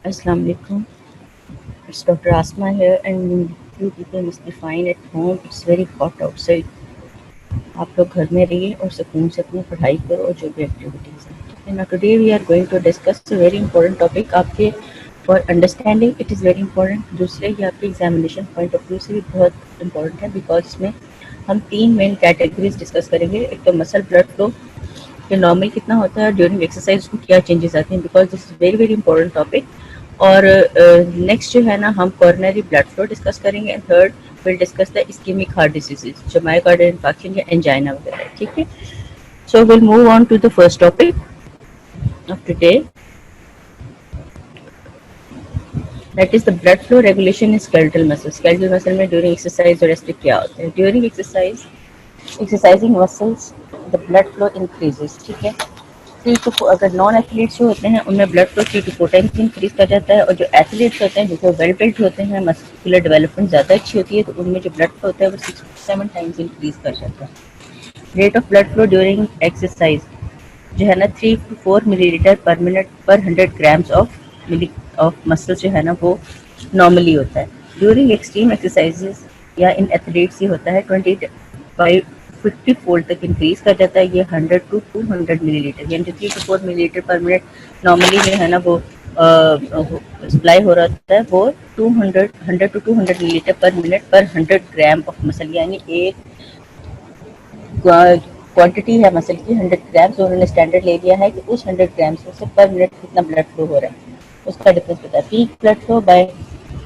Assalamu alaikum. It's Dr. Asma here, and you people must be fine at home. It's very hot outside. आप लोग घर में रहिए और सुकून से अपनी पढ़ाई करो और जो भी एक्टिविटीज़ हैं, ठीक है ना। Today we are going to discuss a very important topic. आपके for understanding it is very important. दूसरे ये आपके एग्जामिनेशन पॉइंट ऑफ व्यू से भी बहुत इंपॉर्टेंट है, बिकॉज इसमें हम 3 मेन कैटेगरीज डिस्कस करेंगे। एक तो मसल ब्लड फ्लो, कि नॉर्मल कितना होता है, ड्यूरिंग एक्सरसाइज उसमें क्या चेंजेस आते हैं, because this is very very important topic. और नेक्स्ट जो है ना, हम कॉर्नरी ब्लड फ्लो डिस्कस करेंगे, and third will discuss the ischaemic heart diseases, जो मायोकार्डियल इन्फार्क्शन या एंजाइना वगैरह है, ठीक है। So will move on to the first topic of today, that is the blood flow regulation in skeletal muscle. Skeletal muscle में during exercise और rest क्या होता है? During exercising muscles the blood flow increases, ठीक है। 3 to 4, अगर non athletes जो होते हैं उनमें blood flow 3 to 4 times increase कर जाता है, और जो एथलीट्स होते हैं, जो वेल बिल्ट होते हैं, मस्कुलर डेवलपमेंट ज़्यादा अच्छी होती है, तो उनमें जो ब्लड फ्लो होता है वो 6 to 7 टाइम्स इंक्रीज कर जाता है। Rate of blood flow during exercise जो है ना, 3 to 4 मिलीलीटर पर मिनट पर 100 ग्राम्स ऑफ मसल जो है ना, वो नॉर्मली होता है। ड्यूरिंग एक्सट्रीम एक्सरसाइजेस या इन एथलीट्स ये होता है 25-50 फोल्ड तक इंक्रीज कर जाता है। ये 100 to 200 मिलीलीटर, यानी जो 3 to 4 मिलीलीटर पर मिनट नॉर्मली जो है ना वो सप्लाई हो रहा होता है, वो 100 to 200 मिलीलीटर पर मिनट पर 100 ग्राम ऑफ मसल, यानी एक क्वांटिटी है मसल की 100 ग्राम्स, उन्होंने स्टैंडर्ड ले लिया है कि उस 100 ग्राम्स में से पर मिनट कितना ब्लड फ्लो हो रहा है, उसका डिफरेंस पता है। Peak blood flow bye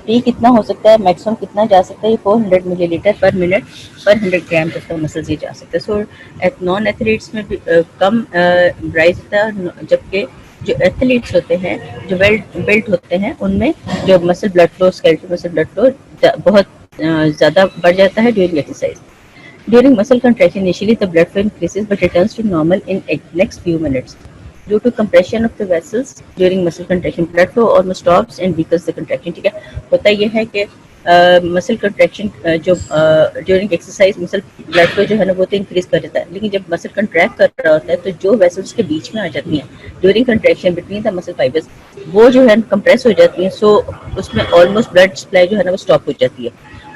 peak कितना हो सकता है, मैक्सिमम कितना जा सकता है, ये 400 मिलीलीटर पर मिनट पर 100 ग्राम तक का मसल ये जा सकता है। सो नॉन एथलीट्स में भी कम राइज होता है, जबकि जो एथलीट्स होते हैं, जो वेल बिल्ट होते हैं, उनमें जो muscle blood flow, skeletal muscle blood flow बहुत ज़्यादा बढ़ जाता है during exercise. During muscle contraction, initially the blood flow increases but returns to normal in next few minutes. Due to compression of the vessels during muscle contraction, blood flow almost stops and weakens the contraction. ठीक है, होता यह है कि muscle contraction जो during exercise muscle blood flow जो है ना वो तो इंक्रीज कर देता है, लेकिन जब मसल कंट्रैक्ट कर रहा होता है तो जो वेसल्स के बीच में आ जाती हैं during contraction between the muscle fibres, वो जो है कंप्रेस हो जाती हैं। सो उसमें ऑलमोस्ट ब्लड सप्लाई जो है ना वो स्टॉप हो जाती है।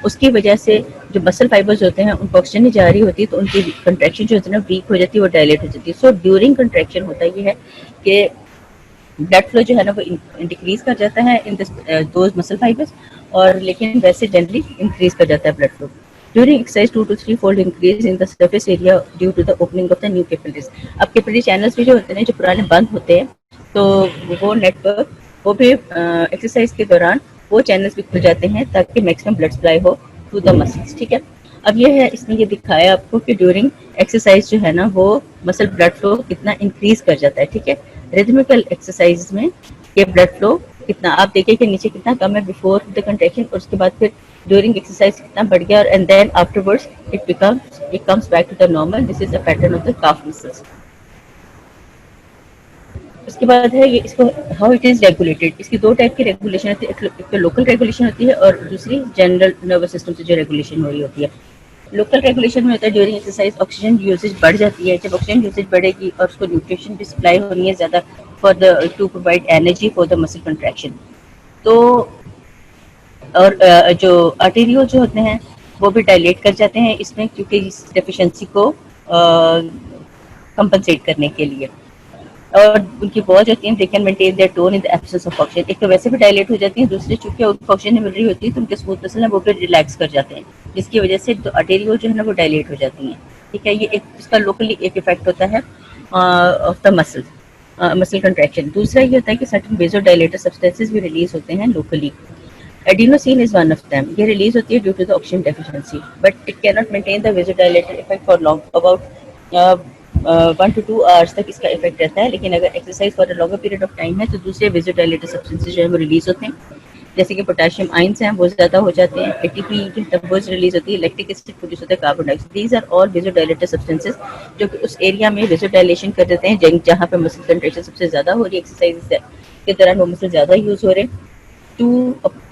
उसकी वजह से जो मसल फाइबर्स होते हैं उनको ऑक्सीजन नहीं जा रही होती, तो उनकी कंट्रैक्शन जो होती है ना वीक हो जाती है, वो डायलेट हो जाती है। सो ड्यूरिंग कंट्रैक्शन होता ये है कि ब्लड फ्लो जो है ना वो डिक्रीज कर जाता है इन दोज मसल फाइबर्स, और लेकिन वैसे जनरली इंक्रीज कर जाता है blood flow. During exercise 2 to 3 fold increase in the surface area due to the opening of the new capillaries. अब कैपिलरी चैनल्स भी जो होते हैं, जो पुराने बंद होते हैं, तो वो नेटवर्क वो भी एक्सरसाइज के दौरान वो चैनल्स भी खुल जाते हैं ताकि मैक्सिमम ब्लड सप्लाई हो टू द मसल्स, ठीक है। अब ये है, इसमें ये दिखाया आपको कि ड्यूरिंग एक्सरसाइज जो है ना वो मसल ब्लड फ्लो कितना इंक्रीज कर जाता है, ठीक है। रिदमिकल एक्सरसाइज में ये ब्लड फ्लो कितना, आप देखिए कि नीचे कितना कम है बिफोर द कंट्रैक्शन, और उसके बाद फिर ड्यूरिंग एक्सरसाइज कितना बढ़ गया, और and then afterwards it comes back to the normal. This is a pattern of the calf muscles. उसके बाद है ये, इसको हाउ इट इज रेगुलेटेड। इसकी 2 टाइप की रेगुलेशन होती है, एक तो लोकल रेगुलेशन होती है और दूसरी जनरल नर्वस सिस्टम से जो रेगुलेशन हो रही होती है। लोकल रेगुलेशन में होता है ड्यूरिंग एक्सरसाइज ऑक्सीजन यूसेज बढ़ जाती है। जब ऑक्सीजन यूसेज बढ़ेगी और उसको न्यूट्रिशन भी सप्लाई होनी है ज़्यादा for the two provide energy for the muscle contraction, तो और जो आर्टेरियो जो होते हैं वो भी डायलेट कर जाते हैं इसमें, क्योंकि इस डेफिशिएंसी को कंपनसेट करने के लिए। और उनकी वॉच होती है, they can maintain their tone in the absence of oxygen. एक तो वैसे भी डायलेट हो जाती है, दूसरी चूंकि उनको ऑक्सीजन नहीं मिल रही होती है तो उनके स्मूथ मसल है वो भी रिलैक्स कर जाते हैं, जिसकी वजह से तो आर्टेरियो जो है ना वो डायलेट हो जाती हैं, ठीक है। ये एक इसका लोकली एक इफेक्ट होता है of the muscle muscle contraction. दूसरा ये होता है कि सर्टेन वेजोडाइलेटर सब्सटेंसेस भी रिलीज होते हैं locally. Adenosine is one of them. ये रिलीज होती है due to the oxygen deficiency, but it can not maintain the vasodilator effect for long, about 1 to 2 hours तक इसका इफेक्ट रहता है। लेकिन अगर exercise for a longer period of time है तो दूसरे वेजोडाइलेटर सब्सटेंसेस जो है वो रिलीज होते हैं, जैसे कि पोटेशियम आयंस हैं वो ज़्यादा हो जाते हैं, एटीपी जो है वो रिलीज होती है, लैक्टिक एसिड प्रोड्यूस होता है, carbon dioxide. These are all vasodilator substances जो कि उस एरिया में वेजोडाइलेशन कर देते हैं जहाँ पे मसल कंट्रैक्शन सबसे ज़्यादा हो रही है, एक्सरसाइज के दौरान वो मसल ज़्यादा यूज़ हो रहे हैं to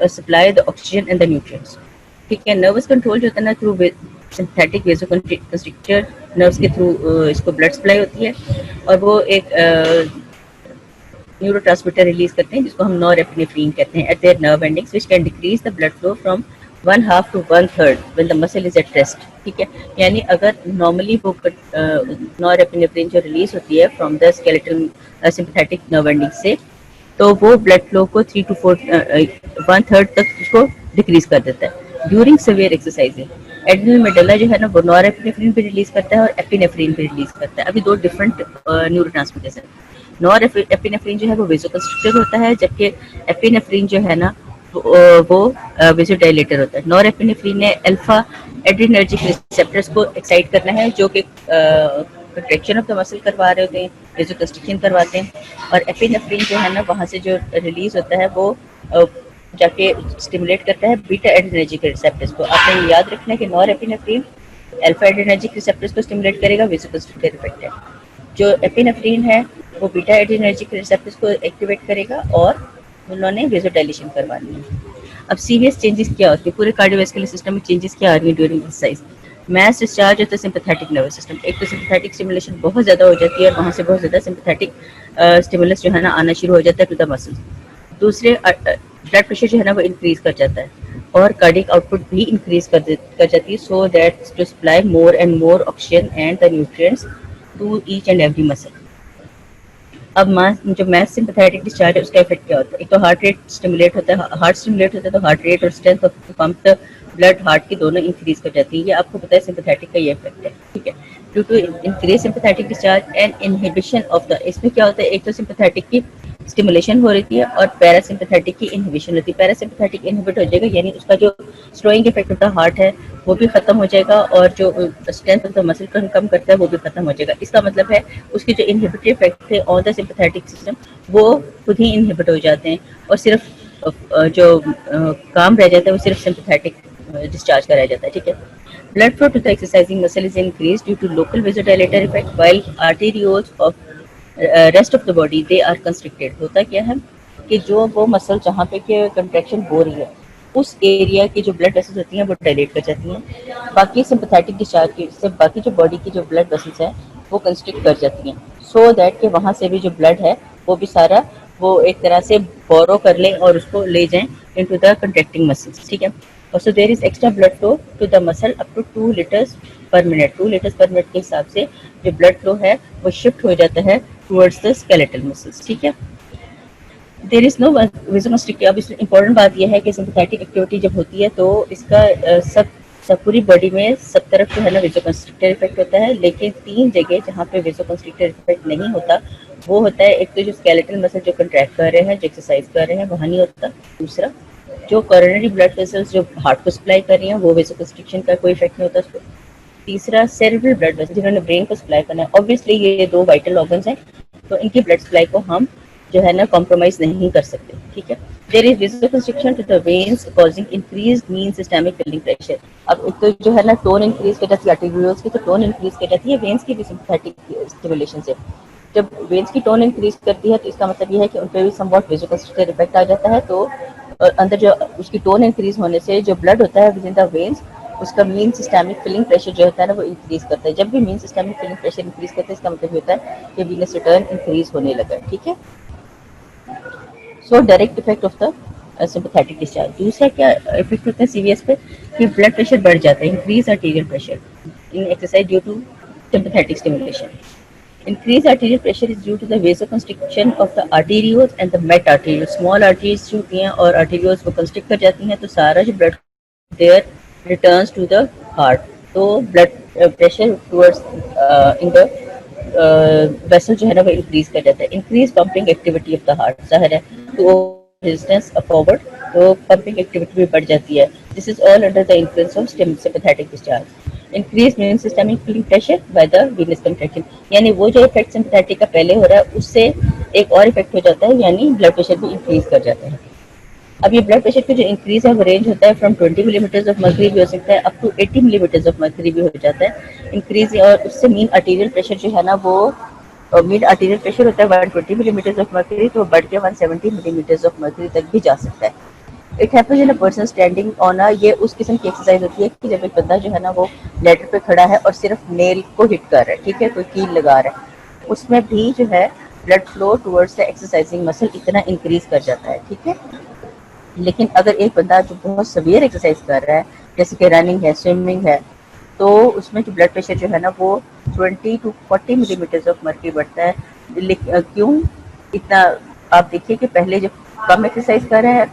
supply the oxygen and the nutrients, ठीक है। नर्वस कंट्रोल जो होता है ना, थ्रू सिंथेटिक वेजोकंस्ट्रिक्टर नर्व्स के थ्रू इसको ब्लड सप्लाई होती है, और वो एक न्यूरोट्रांसमीटर रिलीज करते हैं जिसको हम नॉरएपिनेफ्रिन कहते हैं eight there nerve endings which can decrease the blood flow from 1/2 to 1/3 when the muscle is at rest. ठीक है, यानी अगर नॉर्मली वो नॉरएपिनेफ्रिन जो रिलीज होती है from the skeletal sympathetic nerve ending से, तो वो ब्लड फ्लो को 3 to 4 1/3 तक उसको डिक्रीज कर देता है during severe exercises. Adrenal medulla जो है ना वो नॉरएपिनेफ्रिन भी रिलीज करता है और एपिनेफ्रिन भी रिलीज करता है। अभी दो डिफरेंट न्यूरोट्रांसमीटर्स हैं। नॉरएपिनेफ्रिन जो है वो वेसोकंस्ट्रिक्टर होता है, जबकि एपिनेफ्रिन जो है ना वो वेसोडाइलेटर होता है। नॉरएपिनेफ्रिन ने अल्फा एड्रिनर्जिक रिसेप्टर्स को एक्साइट करना है जो कि कंट्रैक्शन ऑफ द मसल करवा रहे होते हैं, वेसोकंस्ट्रिक्शन करवाते हैं। और एपिनेफ्रिन जो है ना वहाँ से जो रिलीज होता है वो जाके स्टिमुलेट करता है बीटा एड्रिनर्जिक रिसेप्टर्स को। आपने ये याद रखना है कि नॉरएपिनेफ्रिन अल्फा एड्रिनर्जिक रिसेप्टर्स को स्टिमुलेट करेगा, वेसोकंस्ट्रिक्टर इफेक्ट है। जो एपिनेफ्रिन है वो बीटा एड्रिनर्जिक रिसेप्टर्स को एक्टिवेट करेगा और उन्होंने वेसोडाइलेशन करवानी है। अब सीरियस चेंजेस क्या होती है पूरे कार्डियोवैस्कुलर सिस्टम में, चेंजेस क्या आ रही है ड्यूरिंग एक्सरसाइज? मास डिस्चार्ज होता है सिंपैथेटिक नर्वस सिस्टम। एक तो सिंपैथेटिक स्टिमुलेशन बहुत ज़्यादा हो जाती है और वहाँ से बहुत ज़्यादा सिंपैथेटिक स्टिमुलस जो है ना आना शुरू हो जाता है टू द मसल्स। दूसरे ब्लड प्रेशर जो है ना वो इंक्रीज कर जाता है और कार्डियक आउटपुट भी इंक्रीज कर जाती है, so that to supply more and more oxygen and the nutrients to each and every muscle. अब जो मास सिंपैथेटिक डिस्चार्ज है उसका इफेक्ट क्या होता है? एक तो हार्ट रेट स्टिमुलेट होता है, हार्ट स्टिमुलेट होता है तो हार्ट रेट और strength of pump the blood heart की दोनों इंक्रीज कर जाती है। ये आपको पता है सिंपैथेटिक का ये इफेक्ट है। ठीक है, due to increase sympathetic discharge and inhibition of the, इसमें क्या होता है एक तो सिंपैथेटिक की स्टिमुलेशन हो रही है और पैरासिम्पैथेटिक की इनहिबिशन होती है। पैरासिम्पैथेटिक इनहिबिट हो जाएगा यानी उसका जो slowing effect of the heart है वो भी खत्म हो जाएगा और जो स्ट्रेंथ ऑफ द मसल को कम करता है वो भी खत्म हो जाएगा। इसका मतलब है उसके जो इनहिबिटरी इफेक्ट थे ऑन द सिंपैथेटिक सिस्टम वो खुद ही इनहिबिट हो जाते हैं और सिर्फ जो काम रह जाता है वो सिर्फ सिंपैथेटिक डिस्चार्ज का रह जाता है। ठीक है, blood flow to the exercising muscle is increased due to local vasodilator effect while arterioles of rest of the body they are constricted. होता क्या है कि जो वो मसल जहाँ पे कि कंट्रैक्शन हो रही है उस एरिया की जो ब्लड वेसल्स होती हैं वो डायलेट कर जाती हैं, बाकी सिंपैथेटिक डिस्चार्ज की से बाकी जो बॉडी की जो ब्लड वेसल्स हैं वो कंस्ट्रिक्ट कर जाती हैं, सो दैट कि वहाँ से भी जो ब्लड है वो भी सारा वो एक तरह से बोरो कर लें और उसको ले जाएं इनटू द कंट्रैक्टिंग मसल्स। ठीक है, और so there is extra blood flow to the muscle up to 2 litres per minute. 2 litres per minute के हिसाब से जो ब्लड फ्लो है वो शिफ्ट हो जाता है टुवर्ड्स द स्केलेटल मसल्स। ठीक है, देयर इज नो वेसोकंस्ट्रिक्टर। अब इसमें इंपॉर्टेंट बात यह है कि सिंपैथेटिक एक्टिविटी जब होती है तो इसका सब पूरी बॉडी में सब तरफ जो है ना वेसोकंस्ट्रिक्टर इफेक्ट होता है, लेकिन 3 जगह जहाँ पे वेसोकंस्ट्रिक्टर इफेक्ट नहीं होता वो होता है एक तो जो स्केलेटल मसल जो कंट्रैक्ट कर रहे हैं जो एक्सरसाइज कर रहे हैं वहाँ नहीं होता। दूसरा जो कोरोनरी ब्लड वेसल्स जो हार्ट को सप्लाई कर रही हैं वो वेसोकंस्ट्रिक्शन का कोई इफेक्ट नहीं होता उसको। तीसरा सेरेब्रल ब्लड वेसल जिन्होंने ब्रेन को सप्लाई करना है, ऑब्वियसली ये 2 वाइटल ऑर्गन्स हैं तो इनकी ब्लड सप्लाई को हम जो है ना कॉम्प्रोमाइज नहीं कर सकते। ठीक है, there is vasoconstriction to the veins causing increased mean systemic filling pressure. अब एक तो जो है ना टोन इंक्रीज कर जाती है आर्टेरियोल्स की, तो टोन इंक्रीज कर जाती है वेन्स की भी सिंपैथेटिक स्टिमुलेशन से। जब वेन्स की टोन इंक्रीज करती है तो इसका मतलब ये है कि उन पर भी समवॉट वेसोकंस्ट्रिक्टर इफेक्ट आ जाता है, तो अंदर जो उसकी टोन इंक्रीज होने से जो ब्लड होता है विद इन द वेन्स उसका मीन सिस्टमिक फिलिंग प्रेशर जो होता है ना वो इंक्रीज करता है। जब भी mean systemic filling pressure increase करता है इसका मतलब होता है कि वीनस रिटर्न इंक्रीज होने लगा। ठीक है, so direct effect of the sympathetic discharge. दूसरा क्या इफेक्ट होता है सीवीएस पे कि ब्लड प्रेशर बढ़ जाता है, increase arterial pressure in exercise due to sympathetic stimulation. Increased arterial pressure is due to the vasoconstriction of the arterioles and the metaarterioles. Small arteries जो होती हैं और arterioles वो constrict कर जाती हैं तो सारा जो blood there returns to the heart. तो blood pressure towards in the vessel जो है ना वो increase कर जाता है। Increased pumping activity of the heart ज़ाहिर है तो resistance forward तो pumping activity भी बढ़ जाती है। This is all under the influence of sympathetic discharge. Increase mean systemic filling pressure by the venous contraction, यानी वो जो इफेक्ट सिंपैथेटिक का पहले हो रहा है उससे एक और इफेक्ट हो जाता है यानी ब्लड प्रेशर भी इंक्रीज कर जाता है। अब ये ब्लड प्रेशर का जो इंक्रीज है वो रेंज होता है फ्रॉम 20 मिलीमीटर ऑफ मर्करी भी हो सकता है up to 80 millimetre of mercury भी हो जाता है इंक्रीज, और उससे मीन आर्टेरियल प्रेशर जो है ना वो मीन आर्टेरियल प्रेशर होता है 120 मिलीमीटर ऑफ मर्करी तो बढ़ के 170 मिलीमीटर ऑफ मर्करी तक भी जा सकता है। It happens in a person standing on a, ये उस किस्म की एक्सरसाइज होती है कि जब एक बंदा जो है ना वो लेटर पे खड़ा है और सिर्फ नेल को हिट कर रहा है, ठीक है, कोई कील लगा रहा है, उसमें भी जो है blood flow towards the exercising muscle इतना इंक्रीज कर जाता है, ठीक है। लेकिन अगर एक बंदा जो बहुत सवियर एक्सरसाइज कर रहा है, जैसे कि रनिंग है, स्विमिंग है, तो उसमें जो ब्लड प्रेशर जो है ना वो 20 to 40 मिलीमीटर ऑफ मर्क्यूरी बढ़ता है। क्यों इतना? आप देखिए कि पहले जब कम एक्सरसाइज कर रहा है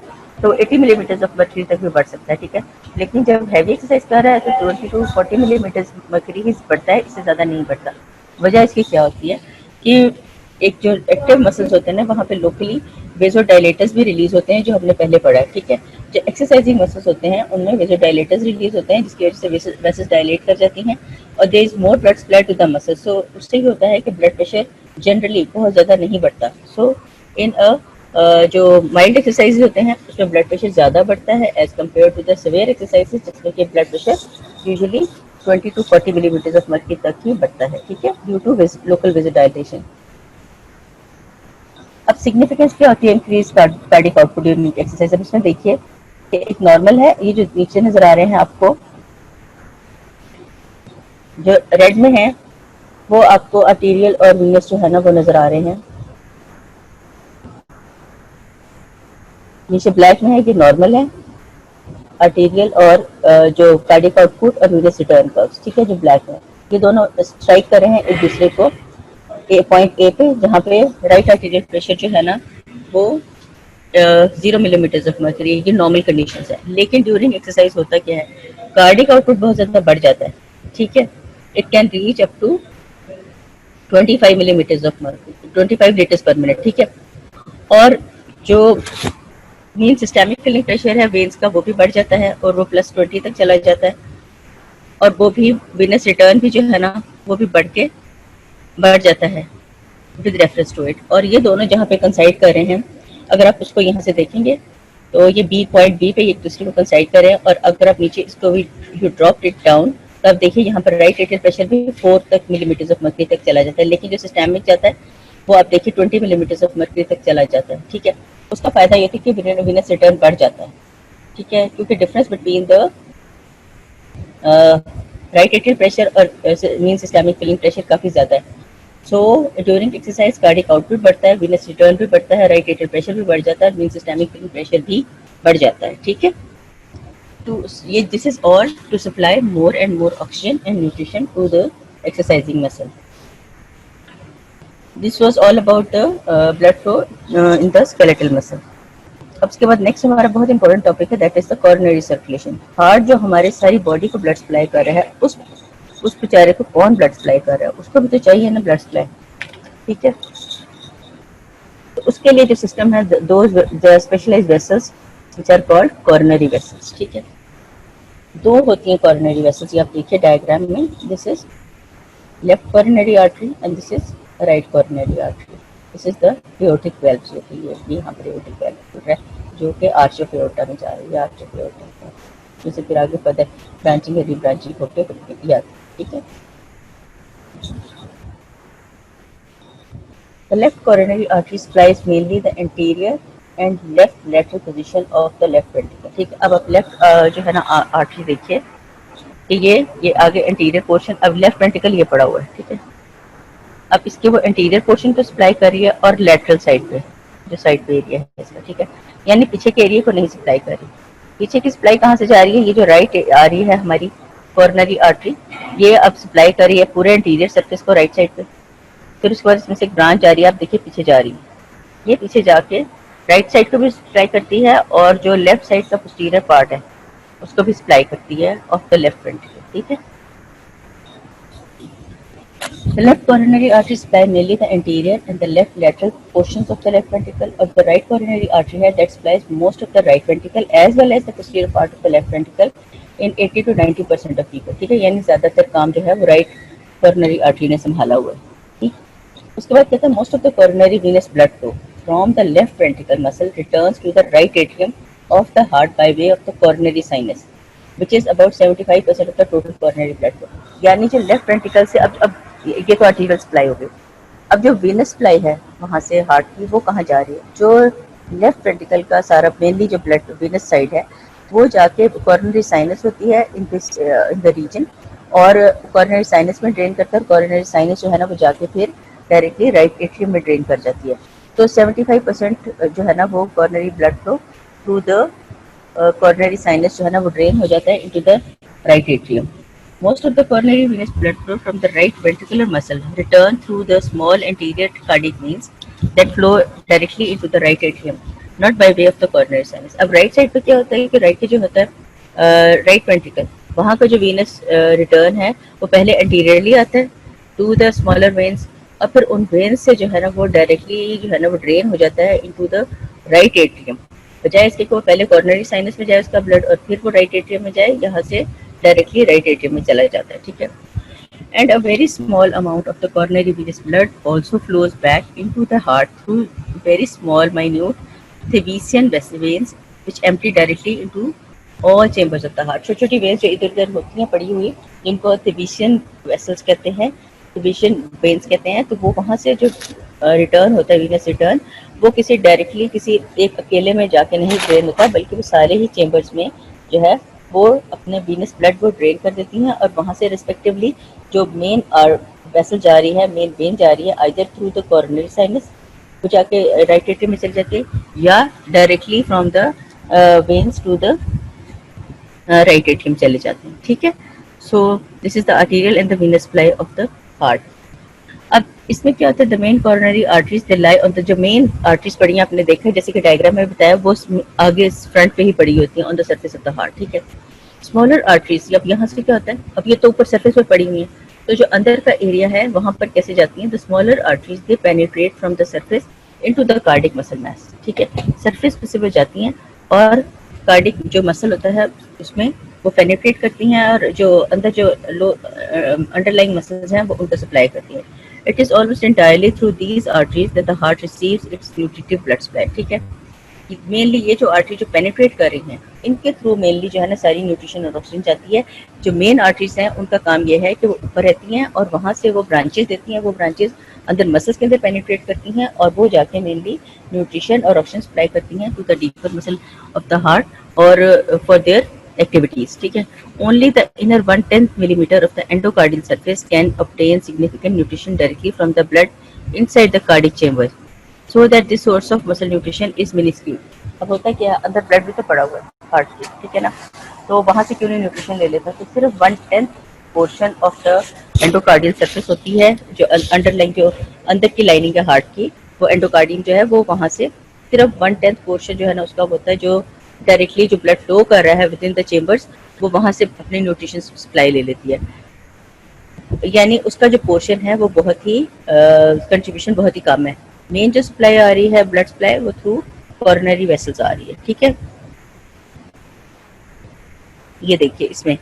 तो 80 मिलीमीटर ऑफ मर्क्यूरी तक भी बढ़ सकता है, ठीक है। लेकिन जब हैवी एक्सरसाइज कर रहा है तो 20 to 40 मिलीमीटर मर्क्यूरी ही बढ़ता है, इससे ज़्यादा नहीं बढ़ता। वजह इसकी क्या होती है कि एक जो एक्टिव मसल्स होते हैं ना वहाँ पे लोकली वेजोडाइलेटर्स भी रिलीज होते हैं, जो हमने पहले पढ़ा है, ठीक है। जो एक्सरसाइजिंग मसल्स होते हैं उनमें वेजोडाइलेटर्स रिलीज होते हैं, जिसकी वजह से वेसल्स डायलेट कर जाती हैं और there is more blood supply to the muscles. So उससे ये होता है कि ब्लड प्रेशर जनरली बहुत ज़्यादा नहीं बढ़ता। सो इन जो माइल्ड एक्सरसाइज होते हैं उसमें ब्लड प्रेशर ज़्यादा बढ़ता है as compare to the severe exercises, जिसमें कि blood pressure usually 20 to 40 millimetre of mercury तक ही बढ़ता है, ठीक है, ड्यू टू लोकल वेजोडाइलेशन। अब सिग्निफिकेंस क्या होती है increase cardiac output during exercise? अब इसमें देखिए कि एक नॉर्मल है, ये जो नीचे नजर आ रहे हैं आपको, जो रेड में है वो आपको आर्टीरियल और वीनस जो है ना वो नजर आ रहे हैं। नीचे ब्लैक में है कि नॉर्मल है, आर्टीरियल और जो कार्डियक आउटपुट और वीनस रिटर्न कर्व्स, ठीक है, जो ब्लैक है, ये दोनों स्ट्राइक कर रहे हैं एक दूसरे को पॉइंट ए पे, जहाँ पे राइट आर्टीरियल प्रेशर जो है ना वो 0 मिलीमीटर ऑफ मर्क्यूरी, ये नॉर्मल कंडीशन है। लेकिन ड्यूरिंग एक्सरसाइज होता क्या है, कार्डियक आउटपुट बहुत ज्यादा बढ़ जाता है, ठीक है। It can reach up to 25 millimetre of mercury, 25 litres per minute, ठीक है। और जो मीन सिस्टेमिक फिलिंग प्रेशर है वेन्स का वो भी बढ़ जाता है और वो +20 तक चला जाता है, और वो भी विनस रिटर्न भी जो है ना वो भी बढ़ जाता है विद रेफरेंस टू इट। और ये दोनों जहाँ पे कंसाइड कर रहे हैं, अगर आप उसको यहाँ से देखेंगे तो ये बी पॉइंट बी पे एक दूसरे को कंसाइड कर रहे हैं, और अगर आप नीचे इसको भी यू ड्रॉप इट डाउन तो आप देखिए यहाँ पर राइट एट्रियल प्रेशर भी 4 तक मिलीमीटर ऑफ मर्क्यूरी तक चला जाता है, लेकिन जो सिस्टेमिक जाता है वो आप देखिए 20 मिलीमीटर ऑफ मर्क्यूरी तक चला जाता है, ठीक है। उसका फायदा ये था कि विनस रिटर्न बढ़ जाता है, ठीक है, क्योंकि difference between the right atrial pressure और मीन सिस्टेमिक फिलिंग प्रेशर काफ़ी ज़्यादा है। So during exercise cardiac output बढ़ता है, वीनस रिटर्न भी बढ़ता है, राइट एट्रियल प्रेशर भी बढ़ जाता है, मीन सिस्टेमिक फिलिंग प्रेशर भी बढ़ जाता है, ठीक है। तो ये this is all to supply more and more oxygen and nutrition to the exercising muscle. This was all about the blood flow in the skeletal muscle. अब उसके बाद नेक्स्ट हमारा बहुत इंपॉर्टेंट टॉपिक है, that is the coronary circulation. Heart जो हमारे सारी body को ब्लड सप्लाई कर रहा है, उस बेचारे को कौन ब्लड सप्लाई कर रहा है? उसको भी तो चाहिए ना ब्लड सप्लाई, ठीक है। तो उसके लिए जो सिस्टम है, दो specialised vessels which are called coronary vessels, ठीक है। दो होती हैं कोरोनरी वेसल्स, ये आप देखिए डायग्राम में, this is left coronary artery and this is right coronary artery. This is the aortic valve होती है, ये यहाँ पर एओर्टिक वेल्व है जो कि आर्च ऑफ एओर्टा में जा रही है, आर्च ऑफ एओर्टा जैसे फिर आगे फर्दर ब्रांचिंग है, रीब्रांचिंग होकर याद, ठीक है। The left coronary artery supplies mainly the anterior and left lateral position of the left ventricle, ठीक है। अब आप लेफ्ट जो है ना आर्टरी देखिए कि ये आगे एंटीरियर पोर्शन, अब लेफ्ट वेंट्रिकल ये पड़ा हुआ है, ठीक है। अब इसके वो एंटीरियर पोर्शन को सप्लाई कर रही है और लेटरल साइड पे, जो साइड पे एरिया है इसका, ठीक है, यानी पीछे के एरिया को नहीं सप्लाई कर रही। पीछे की सप्लाई कहाँ से जा रही है? ये जो राइट आ रही है हमारी कोरोनरी आर्टरी, ये अब सप्लाई कर रही है पूरे एंटीरियर सरफेस को राइट साइड पे। फिर उसके बाद इसमें से एक ब्रांच आ रही है, आप देखिए पीछे जा रही है, ये पीछे जाके राइट साइड को भी सप्लाई करती है और जो लेफ्ट साइड का पोस्टीरियर पार्ट है उसको भी सप्लाई करती है ऑफ द लेफ्ट वेंट्रिकल, ठीक है। The left coronary artery supply mainly the anterior and the left lateral portions of the left ventricle, or the right coronary artery head that supplies most of the right ventricle as well as the posterior part of the left ventricle in 80 to 90% of people, ठीक है। यानी ज्यादातर काम जो है वो right coronary artery ने संभाला हुआ है, ठीक। उसके बाद कहता है most of the coronary venous blood flow from the left ventricle muscle returns to the right atrium of the heart by way of the coronary sinus, which is about 75% of the total coronary blood flow। यानी जो left ventricle से अब ये तो arterial supply हो गई, अब जो वेनस सप्लाई है वहाँ से हार्ट की वो कहाँ जा रही है? जो लेफ्ट वेंट्रिकल का सारा मेनली जो ब्लड वेनस साइड है वो जाके कोरोनरी साइनस होती है इन द रीजन, और कोरोनरी साइनस में ड्रेन करता है, कोरोनरी साइनस जो है ना वो जाके फिर डायरेक्टली राइट एट्रियम में ड्रेन कर जाती है। तो 75% जो है ना वो coronary blood flow through the coronary sinus जो है ना वो ड्रेन हो जाता है into the right atrium. Most of the coronary venous blood flow from the right ventricular muscle return through the small anterior cardiac veins that flow directly into the right atrium, not by way of the coronary sinus. अब right side पे क्या होता है कि right के जो होता है right ventricle, वहाँ का जो venous return है वो पहले anteriorly आता है to the smaller veins, और फिर उन veins से जो है ना वो directly जो है ना वो drain हो जाता है into the right atrium. बजाय इसके को पहले कॉर्नरी साइनस में जाए उसका ब्लड और फिर वो राइट एट्रियम में जाए, यहाँ से डायरेक्टली राइट एट्रियम में चला जाता है, ठीक है। And a very small amount of the coronary venous blood also flows back into the heart through very small minute thebesian veins which empty directly into all chambers of the heart. छोटी छोटी veins जो इधर उधर होती हैं पड़ी हुई, जिनको थेविसियन वेसल्स कहते हैं, थेविसियन वेन्स कहते हैं, तो वो वहाँ से जो रिटर्न होता है वीनस रिटर्न, वो किसी डायरेक्टली किसी एक अकेले में जाके नहीं ड्रेन होता, बल्कि वो सारे ही चेंबर्स में जो है वो अपने वीनस ब्लड को ड्रेन कर देती हैं, और वहाँ से रिस्पेक्टिवली जो मेन वेसल जा रही है, मेन वेन जा रही है, either through the coronary sinus वो जाके राइट एट्रियम में चली जाती है, या directly from the veins to the right atrium चले जाते हैं, ठीक है। So this is the arterial and the venous supply of the heart. अब इसमें क्या होता है, the main coronary arteries they lie on the, जो मेन आर्टरीज पड़ी हैं आपने देखा है जैसे कि डायग्राम में बताया, वो आगे फ्रंट पे ही पड़ी होती हैं on the surface of the heart, ठीक है। स्मॉलर आर्टरीज, अब यहाँ से क्या होता है, अब ये तो ऊपर सरफेस पे पड़ी हुई है, तो जो अंदर का एरिया है वहाँ पर कैसे जाती हैं, the smaller arteries they penetrate from the surface into the cardiac muscle mass, ठीक है। सरफेस पे से वो जाती हैं और कार्डिक जो मसल होता है उसमें वो पेनिट्रेट करती हैं, और जो अंदर जो लो अंडरलाइंग मसल्स हैं वो उनको सप्लाई करती हैं। It is almost entirely through these arteries that the heart receives its nutritive blood supply, ठीक है। मेनली ये जो आर्टरी जो पेनिट्रेट कर रही हैं, इनके थ्रू मेनली जो है ना सारी न्यूट्रिशन और ऑक्सीजन जाती है। जो मेन आर्टरीज हैं उनका काम ये है कि वो ऊपर रहती हैं और वहाँ से वो ब्रांचेस देती हैं, वो ब्रांचेस अंदर मसल्स के अंदर पेनिट्रेट करती हैं, और वो जाके मेनली न्यूट्रिशन और ऑक्सीजन सप्लाई करती हैं to the deeper muscle of the heart और फॉर देयर activities, ठीक है। Only the inner 1/10 millimeter of the endocardial surface can obtain significant nutrition directly from the blood inside the cardiac chamber, so that this source of muscle nutrition is minuscule. अब होता है क्या, अंदर blood भी तो पड़ा हुआ है हार्ट के, ठीक है ना, तो वहाँ से क्यों नहीं न्यूट्रिशन ले लेता, तो सिर्फ 1/10 portion of the endocardial surface होती है, जो अंडरलाइन जो अंदर की लाइनिंग है हार्ट की, वो एंडोकार्डियम जो है वो वहाँ से सिर्फ 1/10 पोर्शन जो है ना उसका होता है, जो डायरेक्टली जो ब्लड फ्लो कर रहा है विद इन द चेंबर्स, वो वहाँ से अपनी न्यूट्रिशन सप्लाई ले लेती है। यानी उसका जो पोर्शन है वो बहुत ही कंट्रीब्यूशन बहुत ही कम है। मेन जो सप्लाई आ रही है ब्लड सप्लाई वो थ्रू कॉर्नरी वेसल्स आ रही है, ठीक है। ये देखिए इसमें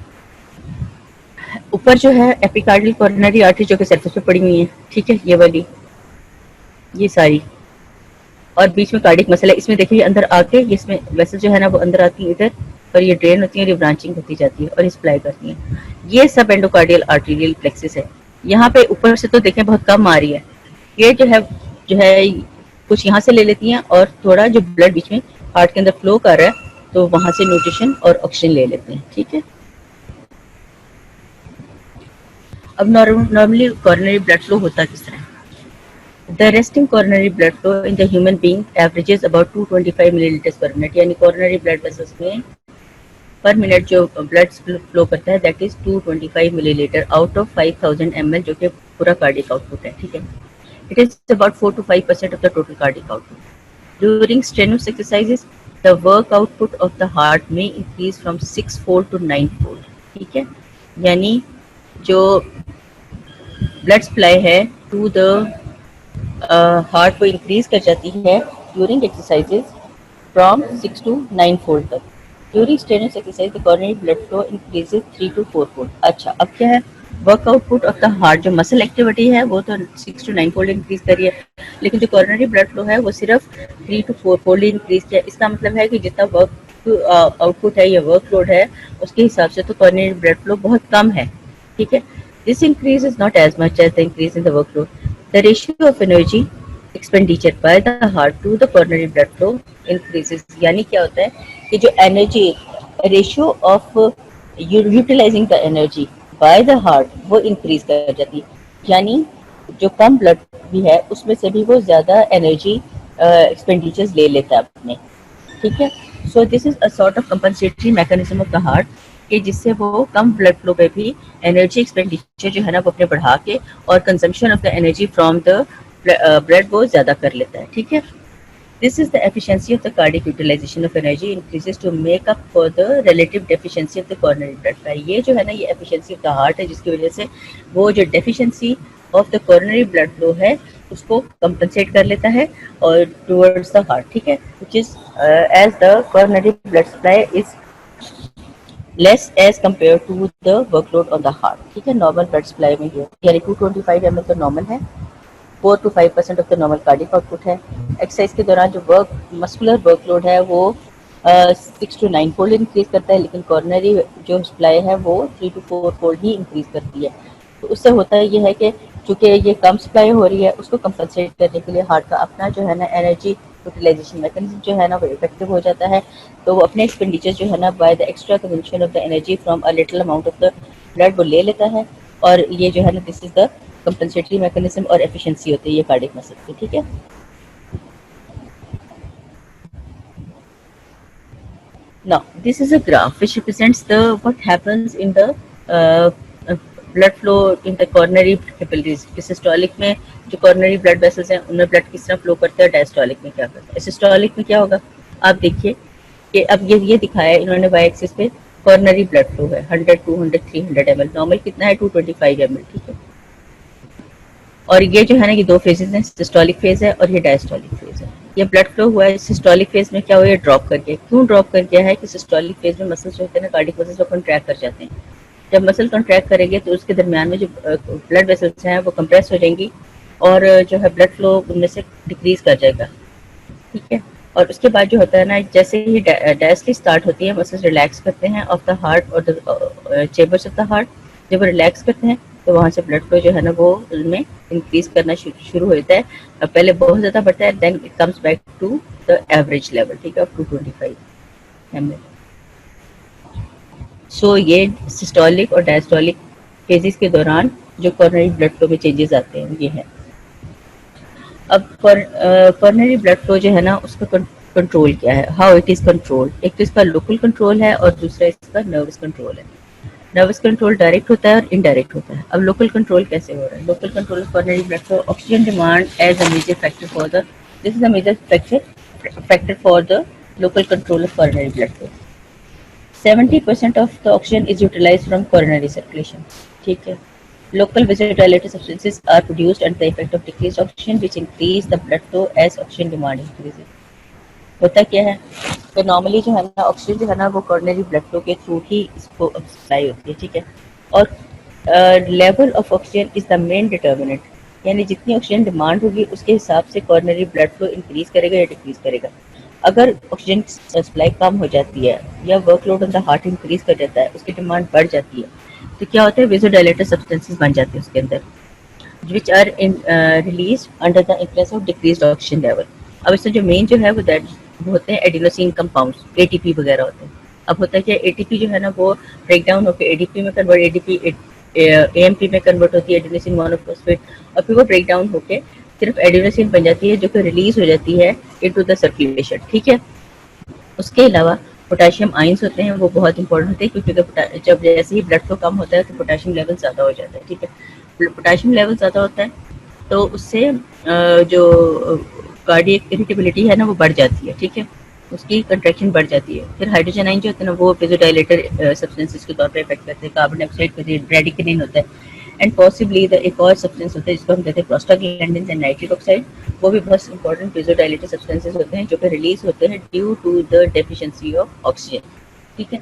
ऊपर जो है एपिकार्डियल कॉर्नरी आर्टरी जो कि सरफेस पे पड़ी हुई है, ठीक है, ये वाली, ये सारी, और बीच में कार्डिक मसल है। इसमें देखिए अंदर आके इसमें वेसल जो है ना वो अंदर आती है इधर, और ये ड्रेन होती है, ये ब्रांचिंग होती जाती है और सप्लाई करती है। ये सब एंडोकार्डियल आर्टेरियल प्लेक्सिस है। यहाँ पे ऊपर से तो देखें बहुत कम आ रही है, ये जो है कुछ यहाँ से ले लेती हैं और थोड़ा जो ब्लड बीच में हार्ट के अंदर फ्लो कर रहा है तो वहां से न्यूट्रिशन और ऑक्सीजन ले लेते हैं, ठीक है। अब नॉर्मली कॉर्नरी ब्लड फ्लो होता किस तरह है? The resting coronary blood flow in the human being averages about 225 milliliters per minute, यानी coronary blood vessels में पर मिनट जो ब्लड फ्लो करता है that is 225 millilitre out of 5000 ml, जो कि पूरा कार्डिक आउटपुट है, ठीक है। It is about 4 to 5% of the total cardiac output. During strenuous exercises the work output of the heart में increase from 6-fold to 9-fold, ठीक है। यानी जो ब्लड सप्लाई है टू द हार्ट को इंक्रीज कर जाती है during exercises from 6 to 9-fold तक। During strenuous exercise the coronary blood flow increases 3 to 4-fold। अच्छा, अब क्या है, work output of the heart, जो मसल एक्टिविटी है वो तो 6 to 9-fold इंक्रीज करी है, लेकिन जो कॉर्नरी ब्लड फ्लो है वो सिर्फ 3 to 4-fold इंक्रीज किया। इसका मतलब है कि जितना वर्क आउटपुट है या वर्कलोड है उसके हिसाब से तो कॉर्नरी ब्लड फ्लो बहुत कम है, ठीक है। This increase is not as much as the increase in the workload. The ratio of energy expenditure by the heart to the coronary blood flow increases, यानी क्या होता है कि जो energy ratio of utilising the energy by the heart वो इंक्रीज कर जाती है। यानी जो कम ब्लड भी है उसमें से भी वो ज़्यादा एनर्जी एक्सपेंडिचर्स ले लेता है अपने, ठीक है। So this is a sort of compensatory mechanism of the heart कि जिससे वो कम ब्लड फ्लो पे भी एनर्जी एक्सपेंडिचर जो है ना वो अपने बढ़ा के और consumption of the energy from the blood वो ज़्यादा कर लेता है, ठीक है। This is the efficiency of the cardiac utilization of energy increases to make up for the relative deficiency of the coronary blood flow. ये जो है ना ये efficiency of the heart है जिसकी वजह से वो जो deficiency of the coronary blood flow है उसको compensate कर लेता है और towards the heart, ठीक है, which is as the coronary blood supply is less as compared to the workload on the heart, ठीक है। normal blood supply में ये यानी 225 ml तो normal है, 4 to 5% of the normal cardiac output है। एक्सरसाइज के दौरान जो मस्कुलर वर्कलोड है वो 6 to 9 फोल्ड इंक्रीज करता है, लेकिन कॉर्नरी जो सप्लाई है वो 3 to 4 फोल्ड ही इंक्रीज करती है। तो उससे होता है ये है कि चूँकि ये कम सप्लाई हो रही है उसको कंपनसेट करने के लिए हार्ट का अपना जो है ना एनर्जी यूटिलाइजेशन मैकेनिज्म जो है ना वो इफेक्टिव हो जाता है। तो वो अपने एक्सपेंडिचर जो है ना by the extra consumption of the energy from a little amount of the blood वो ले लेता है, और ये जो है ना this is the compensatory mechanism और एफिशिएंसी होती है ये कार्डियक मसल की, ठीक है। Now this is a graph which represents the what happens in the blood flow in the coronary capillaries. Systolic में जो coronary blood vessels हैं उनमें ब्लड किस तरह फ्लो करता है, डायस्टोलिक में क्या करता है। सिस्टोलिक में क्या होगा, आप देखिए कि अब ये दिखाया है इन्होंने वाई एक्सिस पे coronary blood flow है 100, 200, 300 ml, नॉर्मल कितना है 225 ml, ठीक है। और ये जो है ना ये दो फेजेस हैं, सिस्टोलिक फेज है और ये डायस्टोलिक फेज है। ये ब्लड फ्लो हुआ है सिस्टोलिक फेज में, क्या हुआ है ड्रॉप कर गया। क्यों ड्रॉप कर गया है कि सिस्टोलिक फेज में मसल्स जो होते हैं ना कार्डियक मसल्स वो कॉन्ट्रैक्ट कर जाते हैं। जब मसल कॉन्ट्रैक्ट करेंगे तो उसके दरमियान में जो ब्लड वेसल्स हैं वो कंप्रेस हो जाएंगी और जो है ब्लड फ्लो उनमें से डिक्रीज कर जाएगा, ठीक है। और उसके बाद जो होता है ना जैसे ही डायस्टोलिक स्टार्ट होती है मसल्स रिलैक्स करते हैं ऑफ द हार्ट और the chambers of the heart. जब वो रिलैक्स करते हैं तो वहाँ से ब्लड फ्लो जो है ना वो उनमें इंक्रीज करना शुरू होता है। पहले बहुत ज़्यादा बढ़ता है, then it comes back to the average level, ठीक है, ऑफ 225 ml। सो ये सिस्टोलिक और डायस्टोलिक फेजेस के दौरान जो कोरोनरी ब्लड फ्लो में चेंजेस आते हैं ये है। अब कोरोनरी ब्लड फ्लो जो है ना उसका कंट्रोल क्या है, हाउ इट इज कंट्रोल। एक तो इसका लोकल कंट्रोल है और दूसरा इसका नर्वस कंट्रोल है। नर्वस कंट्रोल डायरेक्ट होता है और इनडायरेक्ट होता है। अब लोकल कंट्रोल कैसे हो रहा है, local control of coronary blood flow, oxygen demand as a major factor for the this is a major factor for the local control of coronary blood flow. 70% of the oxygen is utilised from coronary circulation, ठीक है। Local vasodilator substances are produced under the effect of decreased oxygen, which increase the blood flow as oxygen demand increases. होता क्या है तो normally जो है ना oxygen जो है ना वो कोरोनरी ब्लड फ्लो के थ्रू ही इसको सप्लाई होती है, ठीक है। और level of oxygen is the main determinant, यानी जितनी ऑक्सीजन डिमांड होगी उसके हिसाब से कोरोनरी ब्लड फ्लो इंक्रीज करेगा या डिक्रीज करेगा। अगर ऑक्सीजन सप्लाई कम हो जाती है या workload on the heart increase कर जाता है, उसकी डिमांड बढ़ जाती है, तो क्या होता है वेसोडाइलेटर सब्सटेंसेस बन जाते हैं उसके अंदर which are release under the influence of decreased oxygen level. अब इसमें जो मेन जो है वो होते हैं एडिनोसिन कंपाउंड्स, एटीपी वगैरह होते हैं। अब होता है कि एटीपी जो है ना वो ब्रेक डाउन होकर एडीपी में कन्वर्ट, एडीपी एएमपी में कन्वर्ट होती है एडिनोसिन मोनोफॉस्फेट, और फिर वो ब्रेक डाउन होकर सिर्फ एडिनोसिन बन जाती है जो कि रिलीज हो जाती है इनटू द सर्कुलेशन, ठीक है। उसके अलावा पोटेशियम आयंस होते हैं वो बहुत इंपॉर्टेंट होते हैं क्योंकि जब जैसे ही ब्लड फ्लो कम होता है तो पोटेशियम लेवल ज़्यादा हो जाता है, ठीक है। पोटेशियम लेवल ज़्यादा होता है तो उससे जो कार्डियक इरिटेबिलिटी है ना वो बढ़ जाती है, ठीक है, उसकी कंट्रैक्शन बढ़ जाती है। फिर हाइड्रोजन आयन जो होते हैं ना वो वेसोडाइलेटर सब्सटेंसेस के तौर पे इफेक्ट करते हैं, कार्बन डाइऑक्साइड करते हैं, ब्रेडिकिनिन होता है, एंड पॉसिबली द एक और सब्सटेंस होता है जिसको हम कहते हैं प्रोस्टाग्लैंडिन्स एंड नाइट्रिक ऑक्साइड। वो भी बहुत इंपॉर्टेंट वेसोडाइलेटर सब्सटेंसेस होते हैं जो कि रिलीज होते हैं due to the deficiency of oxygen, ठीक है।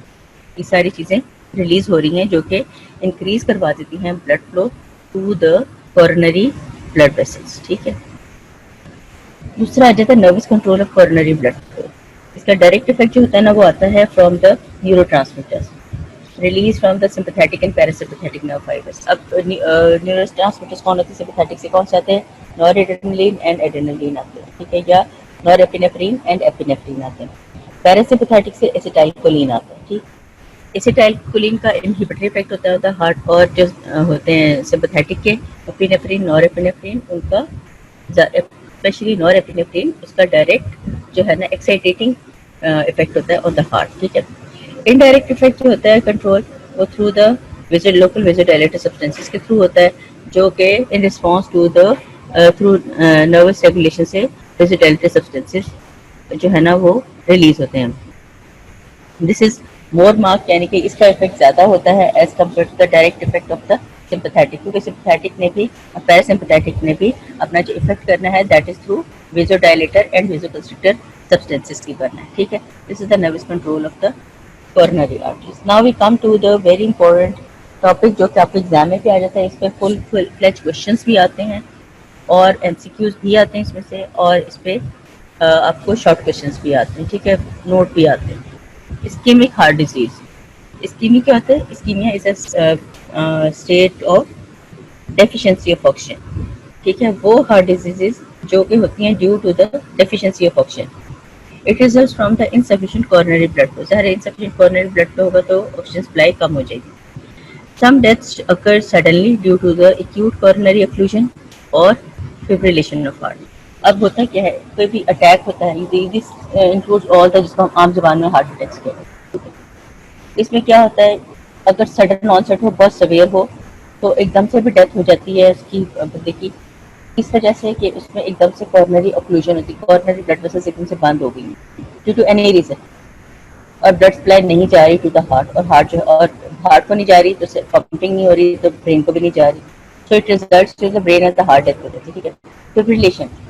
ये सारी चीज़ें रिलीज हो रही हैं जो कि इंक्रीज करवा देती हैं blood flow to the coronary blood vessels, ठीक है। दूसरा आ जाता है nervous control of coronary blood flow. इसका डायरेक्ट इफेक्ट जो होता है ना वो आता है from the neurotransmitters release from the sympathetic and parasympathetic nerve fibres. अब न्यूरोट्रांसमीटर्स कौन होते हैं, सिंपैथेटिक से कौन से आते हैं, नॉरएड्रेनालिन एंड एड्रेनालिन आते हैं, ठीक है, या नॉरएपिनेफ्रिन एंड एपिनेफ्रिन आते हैं। पैरासिम्पैथेटिक से एसिटाइलकोलिन आता है, ठीक। एसिटाइल कोलिन का इनहिबिटरी इफेक्ट होता है हार्ट, और जो होते हैं सिंपैथेटिक के एपिनेफ्रिन, नॉरएपिनेफ्रिन, उनका स्पेशली नॉरएपिनेफ्रिन उसका डायरेक्ट जो है ना एक्साइटेटिंग इफेक्ट होता है ऑन द हार्ट, ठीक है। इनडायरेक्ट इफेक्ट जो होता है कंट्रोल, वो through the local vasodilator substances के थ्रू होता है, जो कि in response to the through nervous regulation से वेजोडाइलेटर सब्सटेंसेस जो है ना वो रिलीज होते हैं। दिस इज मोर मार्क, यानी कि इसका इफेक्ट ज्यादा होता है as compare to the direct effect of the sympathetic, क्योंकि सिंपैथेटिक ने भी पैरासिम्पैथेटिक ने भी अपना जो इफेक्ट करना है that is through vasodilator and vasoconstrictor substances की करना है, ठीक है। This is the nervous control of the coronary arteries. Now we come to the very important topic जो कि आपके एग्जाम में भी आ जाता है, इस पे फुल फ्लेज क्वेश्चंस भी आते हैं और एमसीक्यूज भी आते हैं इसमें से, और इस पे आपको शॉर्ट क्वेश्चंस भी आते हैं, ठीक है, नोट भी आते हैं। इस्कीमिक हार्ट डिजीज, इस्कीमिक क्या होता है? Ischaemia is a state of deficiency of oxygen, ठीक है। वो हार्ट डिजीजेस जो कि होती हैं due to the deficiency of oxygen. It results from the insufficient coronary blood flow, ज़ाहिर है इनसफिशिएंट कोरोनरी ब्लड फ्लो होगा तो ऑक्सीजन सप्लाई कम हो जाएगी। Some deaths occur suddenly due to the acute coronary occlusion और फिब्रिलेशन ऑफ हार्ट। अब होता क्या है, कोई भी अटैक होता है, दिस इंक्लूड्स ऑल द जिसको हम आम जबान में हार्ट अटैक्स कहते हैं। इसमें क्या होता है, अगर सडन ऑनसेट हो, बहुत सवेयर हो, तो एकदम से भी डेथ हो जाती है उसकी बंदे की, इस वजह से कि उसमें एकदम से कोरोनरी ऑक्लूजन होती है, कोरोनरी ब्लड वेसल्स एकदम से बंद हो गई ड्यू टू एनी रीजन, और ब्लड सप्लाई नहीं जा रही टू द हार्ट, और हार्ट जो और हार्ट को नहीं जा रही तो पंपिंग नहीं हो रही, तो ब्रेन को भी नहीं जा रही, so it results to the brain and the heart death हो जाती है, ठीक है।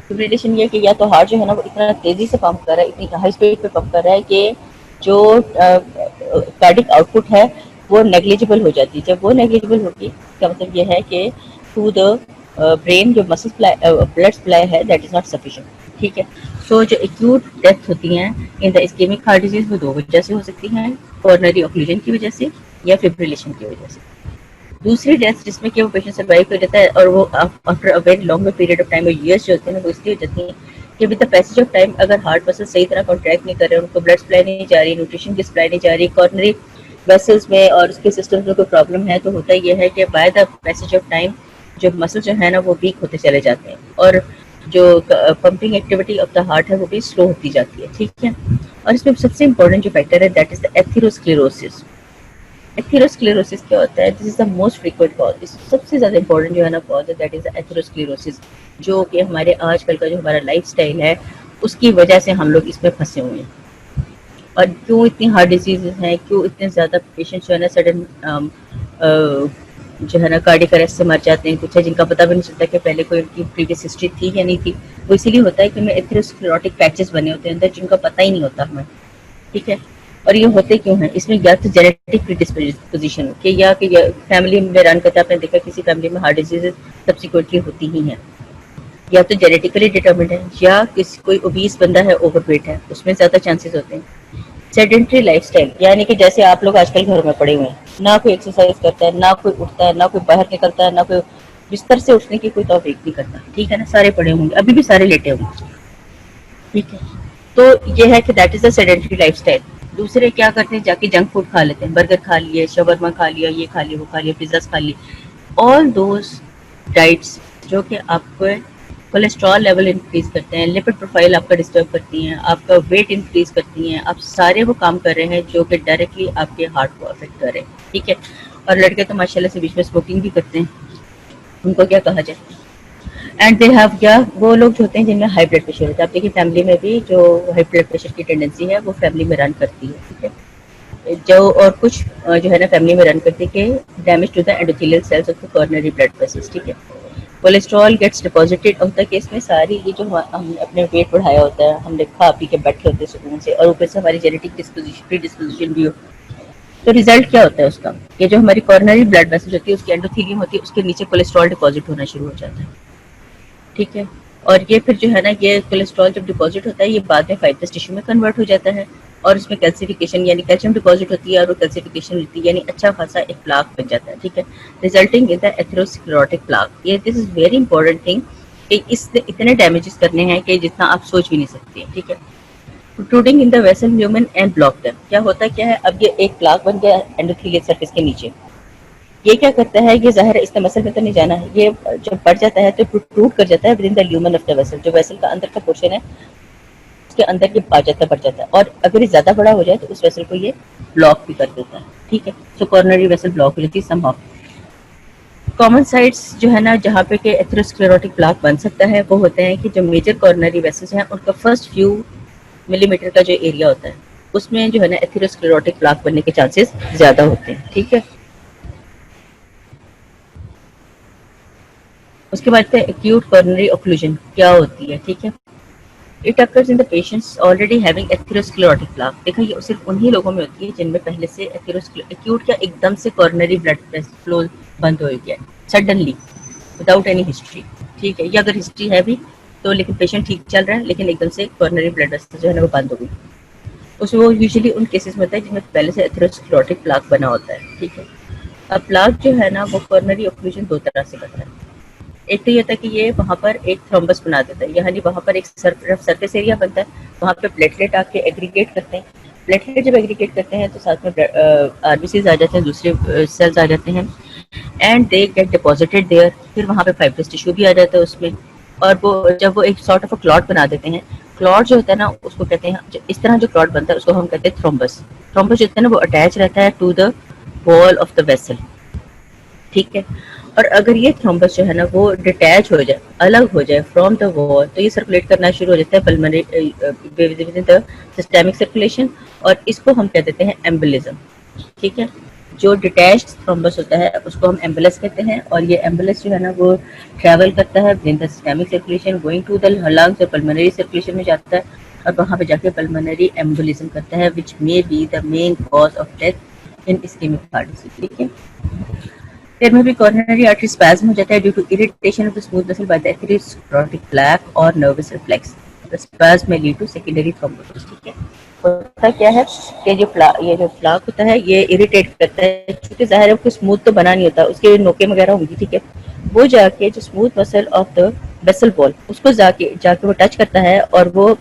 फिब्रिलेशन ये कि या तो हार्ट जो है ना वो इतना तेजी से पंप कर रहा है, इतनी हाई स्पीड पे पंप कर रहा है कि जो कार्डिक आउटपुट है वो नेग्लिजिबल हो जाती है। जब वो नेग्लिजिबल होगी, इसका मतलब ये है कि टू द ब्रेन जो मसल ब्लड सप्लाई है दैट इज नॉट सफिशिएंट, ठीक है। सो जो एक्यूट डेथ होती हैं in the ischaemic heart disease वो दो वजह से हो सकती हैं, कोरोनरी ऑक्लूजन की वजह से या फिब्रिलेशन की वजह से। दूसरी डेथ जिसमें कि वो पेशेंट सर्वाइव कर जाता है, और वो after a very long period of time, years जो होते हैं वो इसलिए हो जाती हैं कि with the passage of time अगर हार्ट मसल सही तरह कॉन्ट्रैक्ट नहीं कर रहे, उनको ब्लड सप्लाई नहीं जा रही, न्यूट्रिशन की सप्लाई नहीं जा रही, कॉर्नरी वेसल्स में और उसके सिस्टम्स में कोई प्रॉब्लम है, तो होता यह है कि by the passage of time जो मसल जो है ना वो वीक होते चले जाते हैं, और जो pumping activity of the heart है वो भी स्लो होती जाती है, ठीक है। और इसमें सबसे इंपॉर्टेंट जो फैक्टर है that is the atherosclerosis. Atherosclerosis क्या होता है? This is the most frequent cause, सबसे ज्यादा इंपॉर्टेंट जो है ना कॉज है दैट इज द एथेरोस्क्लेरोसिस, जो कि हमारे आजकल का जो हमारा लाइफस्टाइल है उसकी वजह से हम लोग इसमें फंसे हुए हैं। और क्यों इतनी हार्ट डिजीजेस हैं, क्यों इतने ज़्यादा पेशेंट जो है ना सडन जो है ना कार्डियक अरेस्ट से मर जाते हैं, कुछ है जिनका पता भी नहीं चलता कि पहले कोई उनकी प्रीवियस हिस्ट्री थी या नहीं थी। वो इसीलिए होता है कि उनमें एथेरोस्क्लेरोटिक पैचेस बने होते हैं अंदर जिनका पता ही नहीं होता हमें, ठीक है। और ये होते क्यों हैं? इसमें या तो जेनेटिक प्रीडिस्पोजिशन कि या कि फैमिली में रन करता है, आपने देखा किसी फैमिली में हार्ट डिजीजेज सब्सिक्वेंटली होती ही हैं, या तो जेनेटिकली डिटर्मिन्ड है, या किसी कोई ओबीस बंदा है, ओवरवेट है, उसमें ज़्यादा चांसेस होते हैं। सेडेंटरी लाइफस्टाइल, यानी कि जैसे आप लोग आजकल घर में पड़े हुए हैं, ना कोई एक्सरसाइज करता है, ना कोई उठता है, ना कोई बाहर निकलता है, ना कोई बिस्तर से उठने की कोई तौफीक नहीं करता, ठीक है ना, सारे पड़े होंगे, अभी भी सारे लेटे होंगे, ठीक है। तो ये है कि that is the sedentary lifestyle. दूसरे क्या करते हैं, जाके जंक फूड खा लेते हैं, बर्गर खा लिए, शवरमा खा लिया, ये खा लिया, वो खा लिया, पिज्जा खा लिए, ऑल दोज डाइट्स जो कि आपको कोलेस्ट्रॉल लेवल इंक्रीज करते हैं, लिपिड प्रोफाइल आपका डिस्टर्ब करती हैं, आपका वेट इंक्रीज करती हैं, आप सारे वो काम कर रहे हैं जो कि डायरेक्टली आपके हार्ट को अफेक्ट कर रहे हैं, ठीक है। और लड़के तो माशाल्लाह से बीच में स्मोकिंग भी करते हैं, उनको क्या कहा जाए। एंड दे हैव क्या, वो लोग जो होते हैं जिनमें हाई ब्लड प्रेशर होता है, आप देखिए फैमिली में भी जो हाई ब्लड प्रेशर की टेंडेंसी है वो फैमिली में रन करती है, ठीक है। जो और कुछ जो है ना फैमिली में रन करती है damage to the endothelial cells of the coronary blood vessels, ठीक है। कोलेस्ट्रॉल गेट्स डिपॉजिटेड होता है, केस में सारी ये जो हमने अपने वेट बढ़ाया होता है, हमने खा पी के बैठे होते हैं सुकून से, और ऊपर से हमारी जेनेटिक डिस्पोजिशन भी हो, तो रिजल्ट क्या होता है उसका कि जो हमारी कोरोनरी ब्लड वेसल्स होती है उसकी एंडोथेलियम होती है, उसके नीचे कोलेस्ट्रॉल डिपॉजिट होना शुरू हो जाता है, ठीक है। और ये फिर जो है ना ये कोलेस्ट्रॉल जब डिपॉजिट होता है ये बाद में फाइब्रस टिश्यू में कन्वर्ट हो जाता है, और उसमें कैल्सिफिकेशन यानी कैल्शियम डिपॉजिट होती है, और वो कैल्सिफिकेशन होती है यानी अच्छा खासा एक प्लाक बन जाता है, ठीक है, resulting in the atherosclerotic plaque. ये this is very important thing कि इसने इतने डैमेजेस करने हैं कि जितना आप सोच भी नहीं सकते, ठीक है। Protruding in the vessel lumen and block them. क्या होता है, क्या है, अब ये एक प्लाक बन गया एंडोथेलियल सरफेस के नीचे। ये क्या करता है, ये ज़ाहिर है इसने मसल में तो नहीं जाना है, ये जब बढ़ जाता है तो प्रोट्रूड कर जाता है within the lumen of the vessel. जो वेसल का अंदर का पोर्शन है उसके अंदर ये आ जाता है, बढ़ जाता है, और अगर ये ज़्यादा बड़ा हो जाए तो उस वेसल को ये ब्लॉक भी कर देता है। ठीक है, सो कॉर्नरी वेसल ब्लॉक हो जाती है समहाउ। कॉमन साइट्स जो है ना जहाँ पे कि एथेरोस्क्लेरोटिक प्लाक बन सकता है वो होते हैं कि जो मेजर कॉर्नरी वेसल्स हैं उनका फर्स्ट फ्यू मिलीमीटर का जो एरिया होता है उसमें जो है ना एथेरोस्क्लेरोटिक प्लाक बनने के चांसेस ज्यादा होते हैं। ठीक है, उसके बाद एक्यूट कॉर्नरी ऑक्लूजन क्या होती है। ठीक है, it occurs in the patients already having atherosclerotic plaque. देखा, ये सिर्फ उन्हीं लोगों में होती है जिनमें पहले से एक्यूट क्या एकदम से कॉर्नरी ब्लड फ्लो बंद हो गया सडनली विदाउट एनी हिस्ट्री। ठीक है, ये अगर हिस्ट्री है भी तो लेकिन पेशेंट ठीक चल रहा है लेकिन एकदम से कॉर्नरी ब्लड वेसल जो है ना वो बंद हो गई, उसमें वो यूजुअली उन केसेस में होता है जिनमें पहले से एथेरोस्क्लेरोटिक प्लाक बना होता है। ठीक है, अब प्लाक जो है ना वो कॉर्नरी ऑक्लूजन दो तरह से बनता है। एक तो ये होता है कि ये वहाँ पर एक थ्रोम्बस बना देता है, यानी वहाँ पर एक सरफेस एरिया बनता है, वहाँ पे प्लेटलेट आके एग्रीगेट करते हैं। प्लेटलेट जब एग्रीगेट करते हैं तो साथ में आरबीसीज आ जाते हैं, दूसरे सेल्स आ जाते हैं and they get deposited there. फिर वहाँ पे फाइब्रस टिश्यू भी आ जाता है उसमें, और वो जब वो एक सॉर्ट ऑफ क्लॉट बना देते हैं, क्लॉट जो होता है ना उसको कहते हैं, इस तरह जो क्लॉट बनता है उसको हम कहते हैं थ्रोम्बस। थ्रोम्बस जो होता है ना वो अटैच रहता है to the wall of the vessel. ठीक है, और अगर ये थ्रोम्बस जो है ना वो डिटैच हो जाए, अलग हो जाए फ्रॉम द वॉल, तो ये सर्कुलेट करना शुरू हो जाता है pulmonary with in the systemic circulation, और इसको हम कह देते हैं एम्बोलिज्म। ठीक है, जो डिटैच्ड थ्रोम्बस होता है उसको हम एम्बुलस कहते हैं, और ये एम्बुलस जो है ना वो ट्रैवल करता है within the systemic circulation going to the lungs और पल्मोनरी सर्कुलेशन में जाता है, और वहाँ पे जाके पल्मोनरी एम्बोलिज्म करता है which may be the main cause of death in ischemic heart disease. ठीक है, देयर में भी coronary artery spasm हो जाता है due to irritation of the smooth vessel by the atherosclerotic plaque or nervous reflex. The spasm may lead to secondary thrombosis. ठीक है, होता क्या है कि ये जो प्लाक होता है ये इरिटेट करता है, क्योंकि जाहिर है कोई स्मूथ तो बना नहीं होता, उसके नोके वगैरह होंगी। ठीक है, वो जाके जो smooth muscle of the vessel wall उसको जाके जाके वो टच करता है, और वो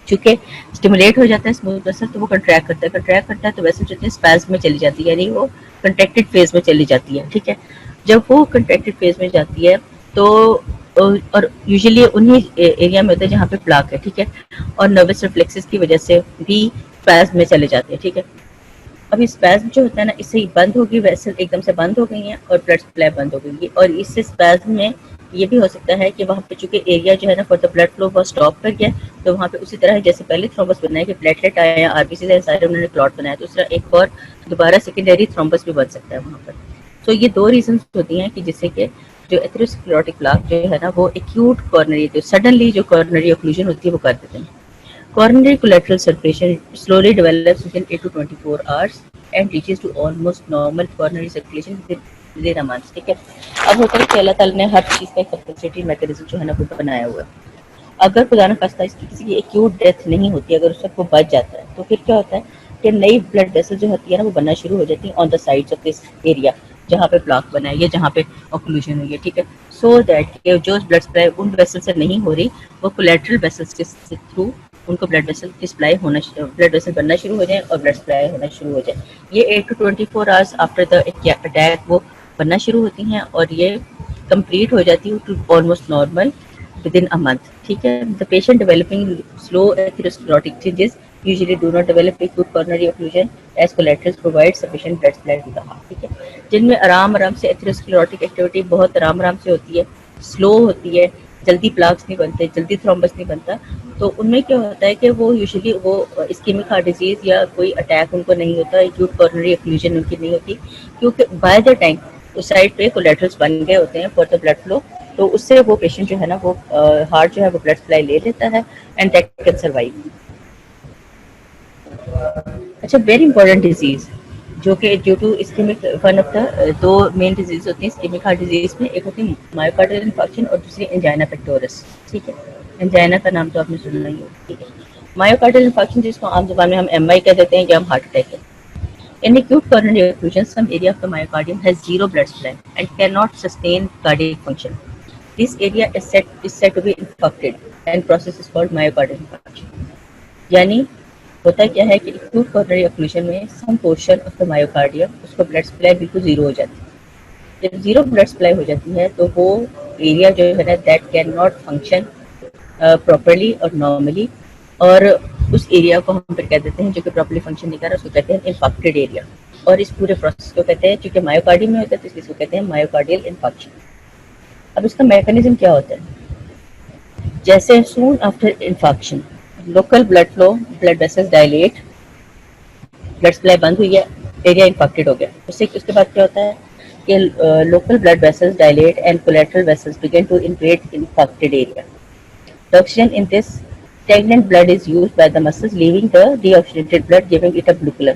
चूंकि स्टिमुलेट हो जाता है स्मूथ वेसल तो वो कंट्रैक्ट करता है तो वेसल जो है स्पैज्म में चली जाती है, यानी वो कंट्रैक्टेड फेज में चली जाती है। ठीक है, जब वो कंट्रैक्टेड फेज में जाती है तो और यूजुअली उन्हीं एरिया में होता है जहाँ पे प्लाक है। ठीक है, और नर्वस रिफ्लेक्सेस की वजह से भी स्पैज्म में चले जाते हैं। ठीक है, अभी स्पैज्म जो होता है ना इससे बंद होगी, वेसल एकदम से बंद हो गई है और ब्लड सप्लाई बंद हो गई, और इससे स्पैज्म में ये भी हो सकता है कि वहाँ पे चूंकि एरिया जो है ना फॉर द ब्लड फ्लो वो स्टॉप कर गया, तो वहाँ पे उसी तरह जैसे पहले थ्रोम्बस बनाया कि प्लेटलेट आए या आरबीसी आए सारे उन्होंने क्लॉट बनाया, तो दूसरा एक और दोबारा सेकेंडरी थ्रोम्बस भी बन सकता है वहाँ पर। तो ये दो रीजन होती हैं कि जिससे कि जो एथेरोस्क्लेरोटिक प्लाक जो है ना वो एक्यूट कॉर्नरी जो सडनली जो कॉर्नरी ऑक्लूजन होती है वो कर देते हैं। Coronary collateral circulation slowly develops within 8 to 24 hours and reaches to almost normal coronary circulation within a month. ठीक है, अब होता है कि अल्लाह ताला ने हर चीज़ का एक कंपनसेटरी मैकेनिज्म जो है ना वो बनाया हुआ है। अगर खुदा न खास्ता इसकी किसी की एक्यूट डेथ नहीं होती, अगर उससे वो बच जाता है तो फिर क्या होता है कि नई ब्लड वेसल जो होती है ना वो बनना शुरू हो जाती है on the sides of this area जहाँ पे प्लाक बना है या जहाँ पे ऑक्लूजन हुई है। ठीक है, सो दैट जो ब्लड सप्लाई उन वेसल से नहीं हो रही वो कोलेट्रल वेसल्स के थ्रू उनको ब्लड वेसल की सप्लाई होना, ब्लड वेसल बनना शुरू हो जाए और ब्लड सप्लाई होना शुरू हो जाए। ये 8 to 24 hours after the attack वो बनना शुरू होती हैं और ये कंप्लीट हो जाती है to almost normal within a month. ठीक है, the patient developing slow atherosclerotic changes usually do not develop acute coronary occlusion as collaterals provide sufficient blood supply to the heart. ठीक है, जिनमें आराम से एथेरोस्क्लेरोटिक एक्टिविटी बहुत आराम से होती है, स्लो होती है, जल्दी प्लाक्स नहीं बनते, जल्दी थ्रोम्बस नहीं बनता, तो उनमें क्या होता है कि वो यूजुअली वो इस्केमिक हार्ट डिजीज या कोई अटैक उनको नहीं होता, एक्यूट कॉर्नरी ऑक्लूजन उनकी नहीं होती, क्योंकि बाय द टाइम उस साइड पे कोलेटरल्स बन गए होते हैं फॉर द ब्लड फ्लो, तो उससे वो पेशेंट जो है ना वो हार्ट जो है वो ब्लड सप्लाई ले लेता है एंड दैट कैन सर्वाइव। अच्छा, वेरी इंपॉर्टेंट डिजीज जो कि due to ischemic one of the दो मेन डिजीज होती है इस्केमिक हार्ट डिजीज में, एक होती है मायोकार्डियल इन्फेक्शन और दूसरी एंजाइना पेक्टोरस। ठीक है, एंजाइना का नाम तो आपने सुना ही होगा। ठीक है, मायोकार्डियल इन्फेक्शन जिसको आम जुबान में हम एमआई कह देते हैं या हम हार्ट अटैक कहते हैं। In acute coronary occlusion, some area of the myocardium has zero blood supply and cannot sustain cardiac function. This area is said to be infected and process is called myocardial infarction. यानी होता क्या है कि acute coronary occlusion में some portion of the myocardium उसको blood supply बिल्कुल zero हो जाती है। जब जीरो ब्लड सप्लाई हो जाती है तो वो एरिया जो है ना that can not function properly और नॉर्मली, और उस एरिया को हम फिर कह देते हैं जो कि प्रॉपरली फंक्शन नहीं कर रहा उसको कहते हैं इंफाक्टेड एरिया। और इस पूरे प्रोसेस को कहते हैं, चूंकि मायोकार्डियम में होता है तो इसको कहते हैं मायोकार्डियल इंफाक्शन। अब इसका मैकेनिज्म क्या होता है? जैसे soon after infarction local blood flow, blood vessels dilate, blood supply बंद हुई है, एरिया इंफेक्टेड हो गया। उसके बाद क्या होता है कि local blood vessels dilate and collateral vessels begin to invade infected area. The oxygen in this stagnant blood is used by the muscles, leaving the deoxygenated blood, giving it a blue color.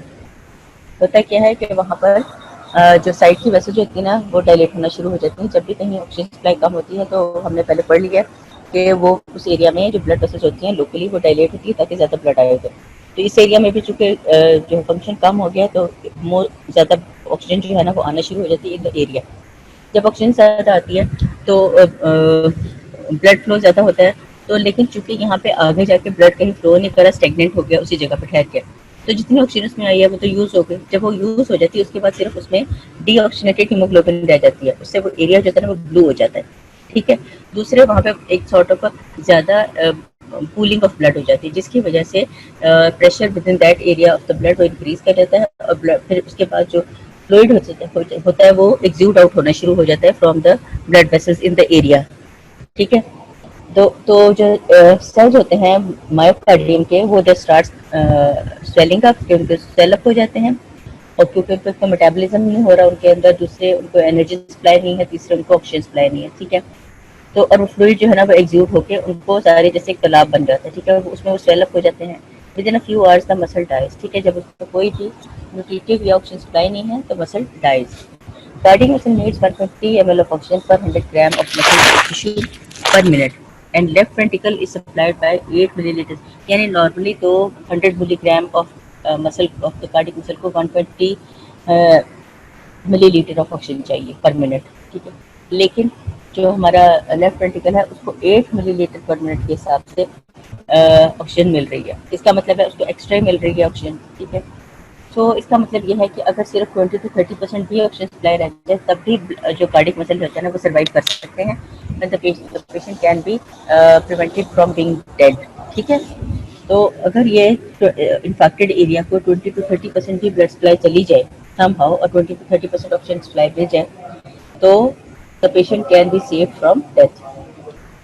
होता क्या है कि वहाँ पर जो side की vessel जो होती है ना वो डायलेट होना शुरू हो जाती है। जब भी कहीं ऑक्सीजन सप्लाई कम होती है तो हमने पहले पढ़ लिया कि वो उस एरिया में जो ब्लड वेसल्स होती हैं लोकली वो डायलेट होती है ताकि ज़्यादा ब्लड आए उधर। तो इस एरिया में भी चूँकि जो फंक्शन कम हो गया तो मोर ज़्यादा ऑक्सीजन जो है ना वो आना शुरू हो जाती है इन द एरिया। जब ऑक्सीजन ज़्यादा आती है तो ब्लड फ्लो ज़्यादा होता है, तो लेकिन चूंकि यहाँ पे आगे जाके ब्लड कहीं फ्लो नहीं करा, स्टेगनेंट हो गया, उसी जगह पर ठहर गया, तो जितनी ऑक्सीजन उसमें आई है वो तो यूज़ हो गई। जब वो यूज़ हो जाती है उसके बाद सिर्फ उसमें डीऑक्सीजनेटेड हीमोग्लोबिन रह जाती है, उससे वो एरिया जो है ना वो ब्लू हो जाता है। ठीक है, दूसरे वहाँ पे एक सॉर्ट ऑफ ज़्यादा पूलिंग ऑफ ब्लड हो जाती है जिसकी वजह से pressure with in that area of the blood वो इंक्रीज कर जाता है और ब्लड फिर उसके बाद जो फ्लूइड होता है वो एक्सूड आउट होना शुरू हो जाता है from the blood vessels in the area. ठीक है, तो जो सेल्स होते हैं मायोकार्डियम के वो जब स्टार्ट स्वेलिंग अप, क्योंकि स्वेल अप हो जाते हैं और क्योंकि उनका मेटाबॉलिज्म नहीं हो रहा उनके अंदर, दूसरे उनको एनर्जी सप्लाई नहीं है, तीसरे उनको ऑक्सीजन सप्लाई नहीं है। ठीक है, तो और फ्लूइड जो है ना वो एक्सूड होके उनको सारे जैसे एक तालाब बन जाता है। ठीक है, उसमें वो स्वेल अप हो जाते हैं। Within a few hours the muscle dies. ठीक है, जब उसको कोई भी न्यूट्रिटिव या ऑक्सीजन सप्लाई नहीं है तो muscle dies. Cardiac muscle needs 120 ml of oxygen per 100 gram of muscle tissue per minute and left ventricle is supplied by 8 milliliters। यानी नॉर्मली तो 100 milligram of muscle of the cardiac muscle को 120 millilitre of oxygen चाहिए पर minute. ठीक है, लेकिन जो हमारा लेफ्ट वेंट्रिकल है उसको 8 मिलीलीटर पर मिनट के हिसाब से ऑक्सीजन मिल रही है। इसका मतलब है उसको एक्स्ट्रा मिल रही है ऑक्सीजन। ठीक है, तो इसका मतलब ये है कि अगर सिर्फ 20 to 30% भी ऑक्सीजन सप्लाई रह जाए तब भी जो कार्डियक मसल होता है ना वो सर्वाइव कर सकते हैं, the patient can be prevented from being dead. ठीक है, तो अगर ये इन्फेक्टेड एरिया को 20 to 30% भी ब्लड सप्लाई चली जाए समहाउ और 20 to 30% ऑक्सीजन सप्लाई मिल जाए तो the patient can be save from death.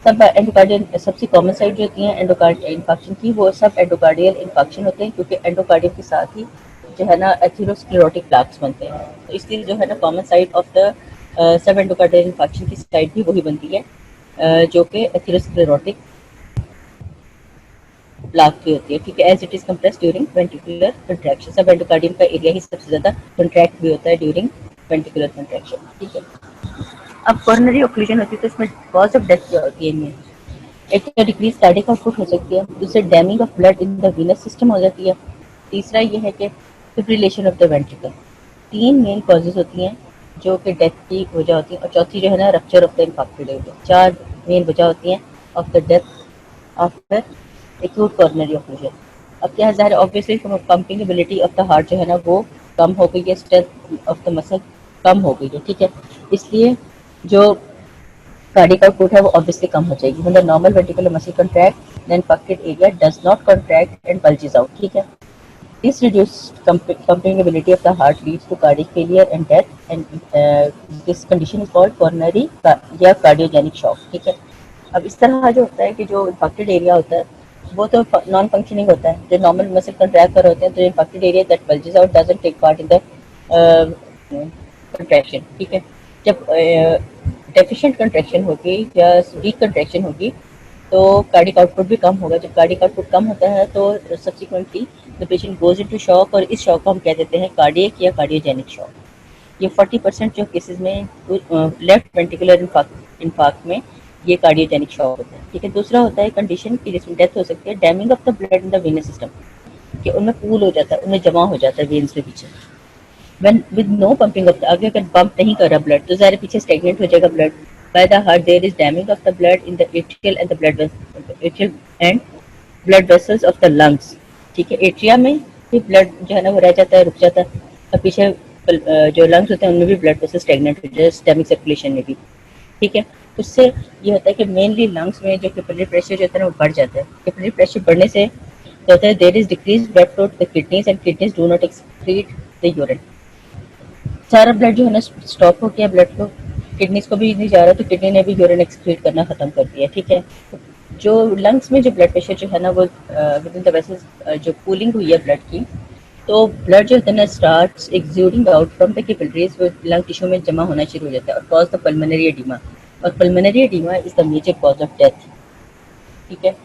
सब एंडोकार्डियल सबसे कॉमन साइड जो होती है एंडोकार्डियल इन्फेक्शन की वो सब एंडोकार्डियल इन्फेक्शन होते हैं, क्योंकि एंडोकार्डियम के साथ ही जो है ना एथेरोस्क्लेरोटिक प्लाक्स बनते हैं। तो इसलिए जो है ना common side of the sub endocardial infection की साइड भी वही बनती है जो कि एथेरोस्क्लेरोटिक प्लाक की होती है। ठीक है, as it is compress during ventricular contraction. Sub endocardium का एरिया ही सबसे ज्यादा कंट्रैक्ट भी होता है ड्यूरिंग वेंट्रिकुलर कंट्रैक्शन। ठीक है, अब कोरोनरी ऑक्लूजन होती है तो इसमें कॉज ऑफ डेथ क्या होती है? एक तो डिक्रीज कार्डियक आउटपुट हो सकती है, दूसरे damming of blood in the venous system हो जाती है, तीसरा ये है कि फिब्रिलेशन ऑफ द वेंट्रिकल। तीन मेन कॉजेज होती हैं जो कि डेथ की वजह होती है, और चौथी जो है ना rupture of the infected area. चार मेन वजह होती हैं of the death after acute coronary occlusion. अब क्या है, obviously pumping ability of the heart जो है ना वो कम हो गई है, स्ट्रेंथ ऑफ द मसल कम हो गई है। ठीक है, इसलिए जो कार्डियक आउटपुट है वो ऑब्वियसली कम हो जाएगी। When the normal ventricular muscle contract, the infected area does not contract and bulges out। ठीक है, this reduced pumping ability of the heart leads to cardiac failure and death, and this condition is called coronary या cardiogenic shock। ठीक है, अब इस तरह जो होता है कि जो इन्फेक्टेड एरिया होता है वो तो नॉन फंक्शनिंग होता है। जो नॉर्मल मसल कंट्रैक्ट कर होते हैं तो infected area that bulges out doesn't take part in the contraction. ठीक है, जब डेफिशिएंट कंट्रैक्शन होगी या वीक कंट्रैक्शन होगी तो कार्डियक आउटपुट भी कम होगा। जब कार्डियक आउटपुट कम होता है तो subsequently the patient goes into shock, और इस शॉक को हम कह देते हैं कार्डियक या कार्डियोजेनिक शॉक। ये 40% जो केसेस में लेफ्ट वेंट्रिकुलर इन्फार्क्ट में ये कार्डियोजेनिक शॉक होता है। ठीक है, दूसरा होता है कंडीशन की जिसमें डेथ हो सकती है, damming of the blood in the venous system, कि उनमें पूल हो जाता है, उनमें जमा हो जाता है वेन्स के पीछे। When with no pumping of the, आगे अगर पंप नहीं कर रहा ब्लड तो ज़ाहिर पीछे स्टेगनेंट हो जाएगा blood. By the heart there is damage of the blood in the atrial and the blood vessels of the lungs। ठीक है। एट्रिया में भी ब्लड जो है ना वो रह जाता है, रुक जाता है, और पीछे जो लंग्स होते हैं उनमें भी ब्लड प्रेशर स्टेगनेंट हो जाता है, सिस्टेमिक सर्कुलेशन में भी, ठीक है। उससे ये होता है कि मेनली लंग्स में जो कैपिलरी प्रेशर जो होता है ना वो बढ़ जाता है। कैपिलरी प्रेशर बढ़ने से क्या होता है, there is decrease blood flow to the kidneys and kidneys do not excrete the urine. सारा ब्लड जो है ना स्टॉप हो गया, ब्लड फ्लो किडनीज को भी नहीं जा रहा, तो किडनी ने भी यूरिन एक्सक्रीट करना खत्म कर दिया, ठीक है। जो लंग्स में जो ब्लड प्रेशर जो है ना वो विद इन द वेसल्स जो कूलिंग हुई है ब्लड की, तो ब्लड जो होता है ना starts exuding out from the capillaries, वो लंग टिश्यू में जमा होना शुरू हो जाता है और कॉज द पल्मोनरी एडिमा, और pulmonary edema is the major cause of death, ठीक है।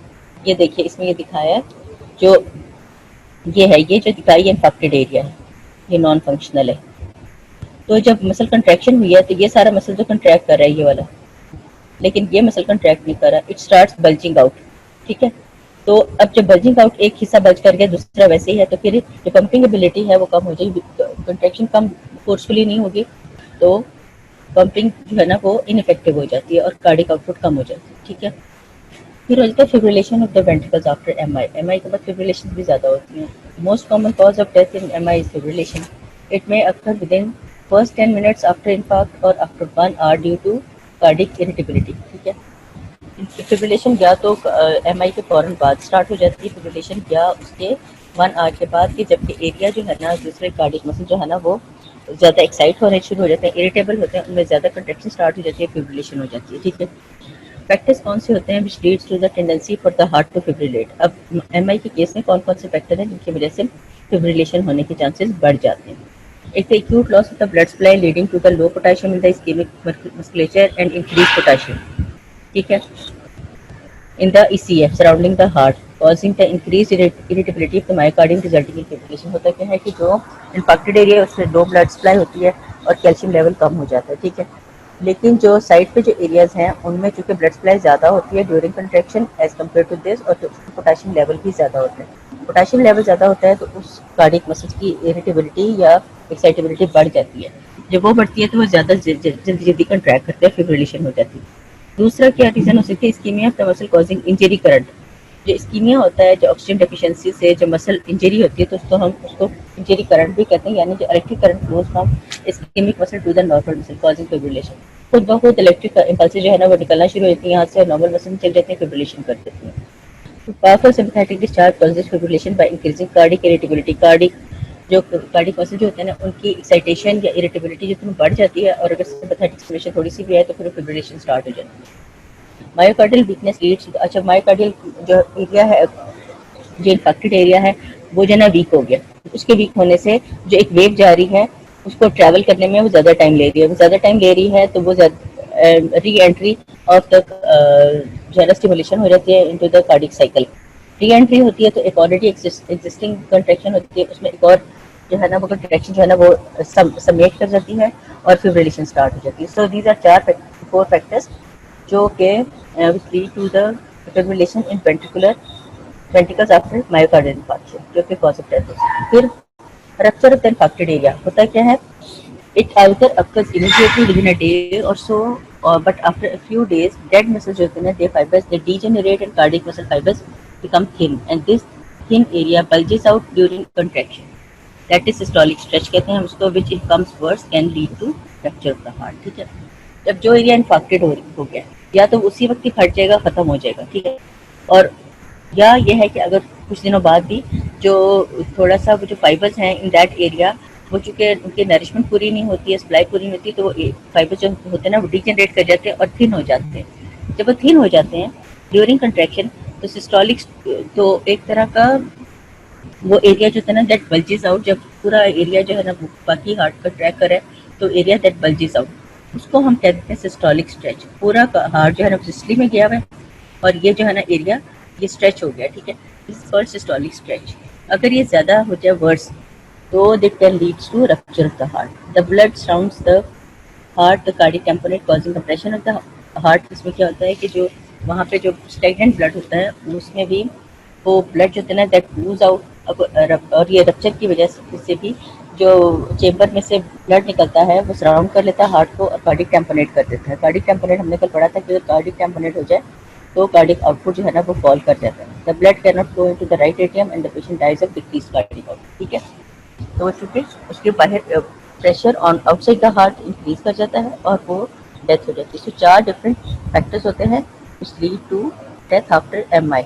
ये देखिए इसमें ये दिखाया है, जो ये है, ये जो दिखाई है इन्फेक्टेड एरिया है, ये नॉन फंक्शनल है। तो जब मसल कंट्रैक्शन हुई है तो ये सारा मसल जो कंट्रैक्ट कर रहा है ये वाला, लेकिन ये मसल कंट्रैक्ट नहीं कर रहा, इट स्टार्ट्स बल्जिंग आउट, ठीक है। तो अब जब बल्जिंग आउट एक हिस्सा बल्ज कर गया, दूसरा वैसे ही है, तो फिर जो पंपिंग एबिलिटी है वो कम हो जाएगी, कंट्रैक्शन कम फोर्सफुली नहीं होगी, तो पंपिंग जो है ना वो इनइफेक्टिव हो जाती है और कार्डिक आउटपुट कम हो जाती है, ठीक है। फिर हो जाता है fibrillation of the ventricles after MI. MI के बाद फिब्रिलेशन भी ज़्यादा होती है। Most common cause of death in MI is fibrillation. It may occur within first 10 minutes after infarct और after 1 hour due to cardiac irritability, ठीक है। Fibrillation या तो एमआई के फौरन बाद स्टार्ट हो जाती है फिब्रिलेशन, या उसके 1 आवर के बाद, कि जबकि एरिया जो है ना दूसरे कार्डिक मसल जो है ना वो ज़्यादा एक्साइट होने शुरू हो जाते हैं, इरिटेबल होते हैं, उनमें ज़्यादा कंट्रैक्शन स्टार्ट हो जाती है, फिब्रिलेशन हो जाती है, ठीक है। फैक्टर्स कौन से होते हैं which leads to the tendency for the heart to fibrillate. अब एमआई के केस में कौन कौन से फैक्टर हैं जिनकी वजह से फिब्रिलेशन होने के चांसेस बढ़ जाते हैं। एक तो acute loss of the blood supply leading to the low potassium in the ischemic musculature and increase potassium, ठीक है, in the ECF surrounding the heart, causing the increased irritability of the myocardium resulting in fibrillation। होता क्या है कि जो infected area है उससे low blood supply होती है और कैल्शियम लेवल कम हो जाता है, ठीक है। लेकिन जो साइड पे जो एरियाज हैं उनमें चूंकि ब्लड सप्लाई ज़्यादा होती है during contraction as compare to this, और पोटेशियम लेवल भी ज़्यादा होता है। पोटेशियम लेवल ज़्यादा होता है तो उस कार्डियक मसल्स की इरिटेबिलिटी या एक्साइटेबिलिटी बढ़ जाती है। जब वो बढ़ती है तो वो ज़्यादा जल्दी जल्दी कंट्रैक्ट करते हैं, फिब्रिलेशन हो जाती है। दूसरा क्या रीजन हो सकती है, ischemia of the muscle causing injury current. जो इस्कीमिया होता है, जो ऑक्सीजन डेफिशिएंसी से जो मसल इंजरी होती है, तो उसको हम उसको इंजरी करंट भी कहते हैं, यानी जो electric current flows from ischemic muscle to the normal muscle causing fibrillation. खुद ब खुद इलेक्ट्रिक इम्पल्स जो है ना वो निकलना शुरू होती है यहाँ से, नॉर्मल मसल में चल जाते हैं, फिब्रिलेशन कर देती हैं। तो powerful sympathetic discharge causes fibrillation by increasing cardiac irritability. Cardiac जो कार्डिक मसल जो होते हैं ना उनकी एक्साइटेशन या इरिटेबिलिटी जितनी बढ़ जाती है, और अगर सिम्पैथेटिक स्टिमुलेशन थोड़ी सी भी है तो फिर फिब्रिलेशन स्टार्ट हो जाती है। मायोकार्डियल वीकनेस लीड्स, अच्छा मायोकार्डियल जो एरिया है, जो इन्फेक्टेड एरिया है वो जो है ना वीक हो गया, उसके वीक होने से जो एक वेव जा रही है उसको ट्रैवल करने में वो ज़्यादा टाइम ले रही है, वो ज़्यादा टाइम ले रही है तो वो री एंट्री ऑफ द जो है ना स्टिमुलेशन हो जाती है into the cardiac cycle. Re entry होती है तो एक ऑलरेडी एग्जिस्टिंग कंट्रैक्शन होती है, उसमें एक और जो है ना वो कंट्रैक्शन जो है ना वो समेट कर जाती है और फिब्रिलेशन स्टार्ट हो जाती है। सो दीज आर 4 फैक्टर्स जो कि which lead to the fibrillation in ventricles after myocardial infarction, जो कि cause of death होती है। फिर rupture of the infected area होता क्या है, it either occurs immediately within a day or so, but after a few days dead muscles जो होते हैं their fibers they degenerate and cardiac muscle fibers become thin and this thin area bulges out during contraction, that is systolic stretch कहते हैं हम उसको, which if comes worse can lead to fracture of the heart, ठीक है। जब जो area infected हो गया या तो उसी वक्त ही फट जाएगा, खत्म हो जाएगा, ठीक है, और या ये है कि अगर कुछ दिनों बाद भी जो थोड़ा सा वो जो फाइबर्स हैं इन दैट एरिया वो चूँकि उनकी नरिशमेंट पूरी नहीं होती है, सप्लाई पूरी नहीं होती, तो वो फाइबर्स जो होते हैं ना वो डिजनरेट कर जाते हैं और थिन हो जाते हैं। जब वो थिन हो जाते हैं ड्यूरिंग कंट्रैक्शन तो सिस्टोलिक, तो एक तरह का वो एरिया जो था ना दैट बल्जेस आउट, जब पूरा एरिया जो है ना बाकी हार्ट का ट्रैक करे तो एरिया दैट बल्जेस आउट उसको हम कहते हैं सिस्टोलिक स्ट्रेच। पूरा हार्ट जो है ना सिस्टली में गया हुआ है और ये जो है ना एरिया ये स्ट्रेच हो गया, ठीक है, this is called systolic stretch. अगर ये ज़्यादा हो जाए वर्स तो that can leads to rupture of the heart. The blood surrounds the heart the cardiac tamponade causing compression of the heart. इसमें क्या होता है कि जो वहाँ पे जो स्टेगनेंट ब्लड होता है उसमें भी वो ब्लड जो होता है ना दैट लूज आउट, और ये रप्चर की वजह से भी जो चेम्बर में से ब्लड निकलता है वो सराउंड कर लेता है हार्ट को और कार्डिक टेम्पोनेट कर देता है। कार्डिक टेम्पोनेट हमने कल पढ़ा था कि अगर कार्डिक टेम्पोनेट हो जाए तो कार्डिक आउटपुट जो है ना वो फॉल कर जाता है। The blood can not flow into the right atrium and the patient dies of decrease cardiac output. ठीक है, तो चूंकि उसके बाहर pressure on outside the heart increase कर जाता है और वो डेथ हो जाती है। तो 4 डिफरेंट फैक्टर्स होते हैं which lead to death after MI: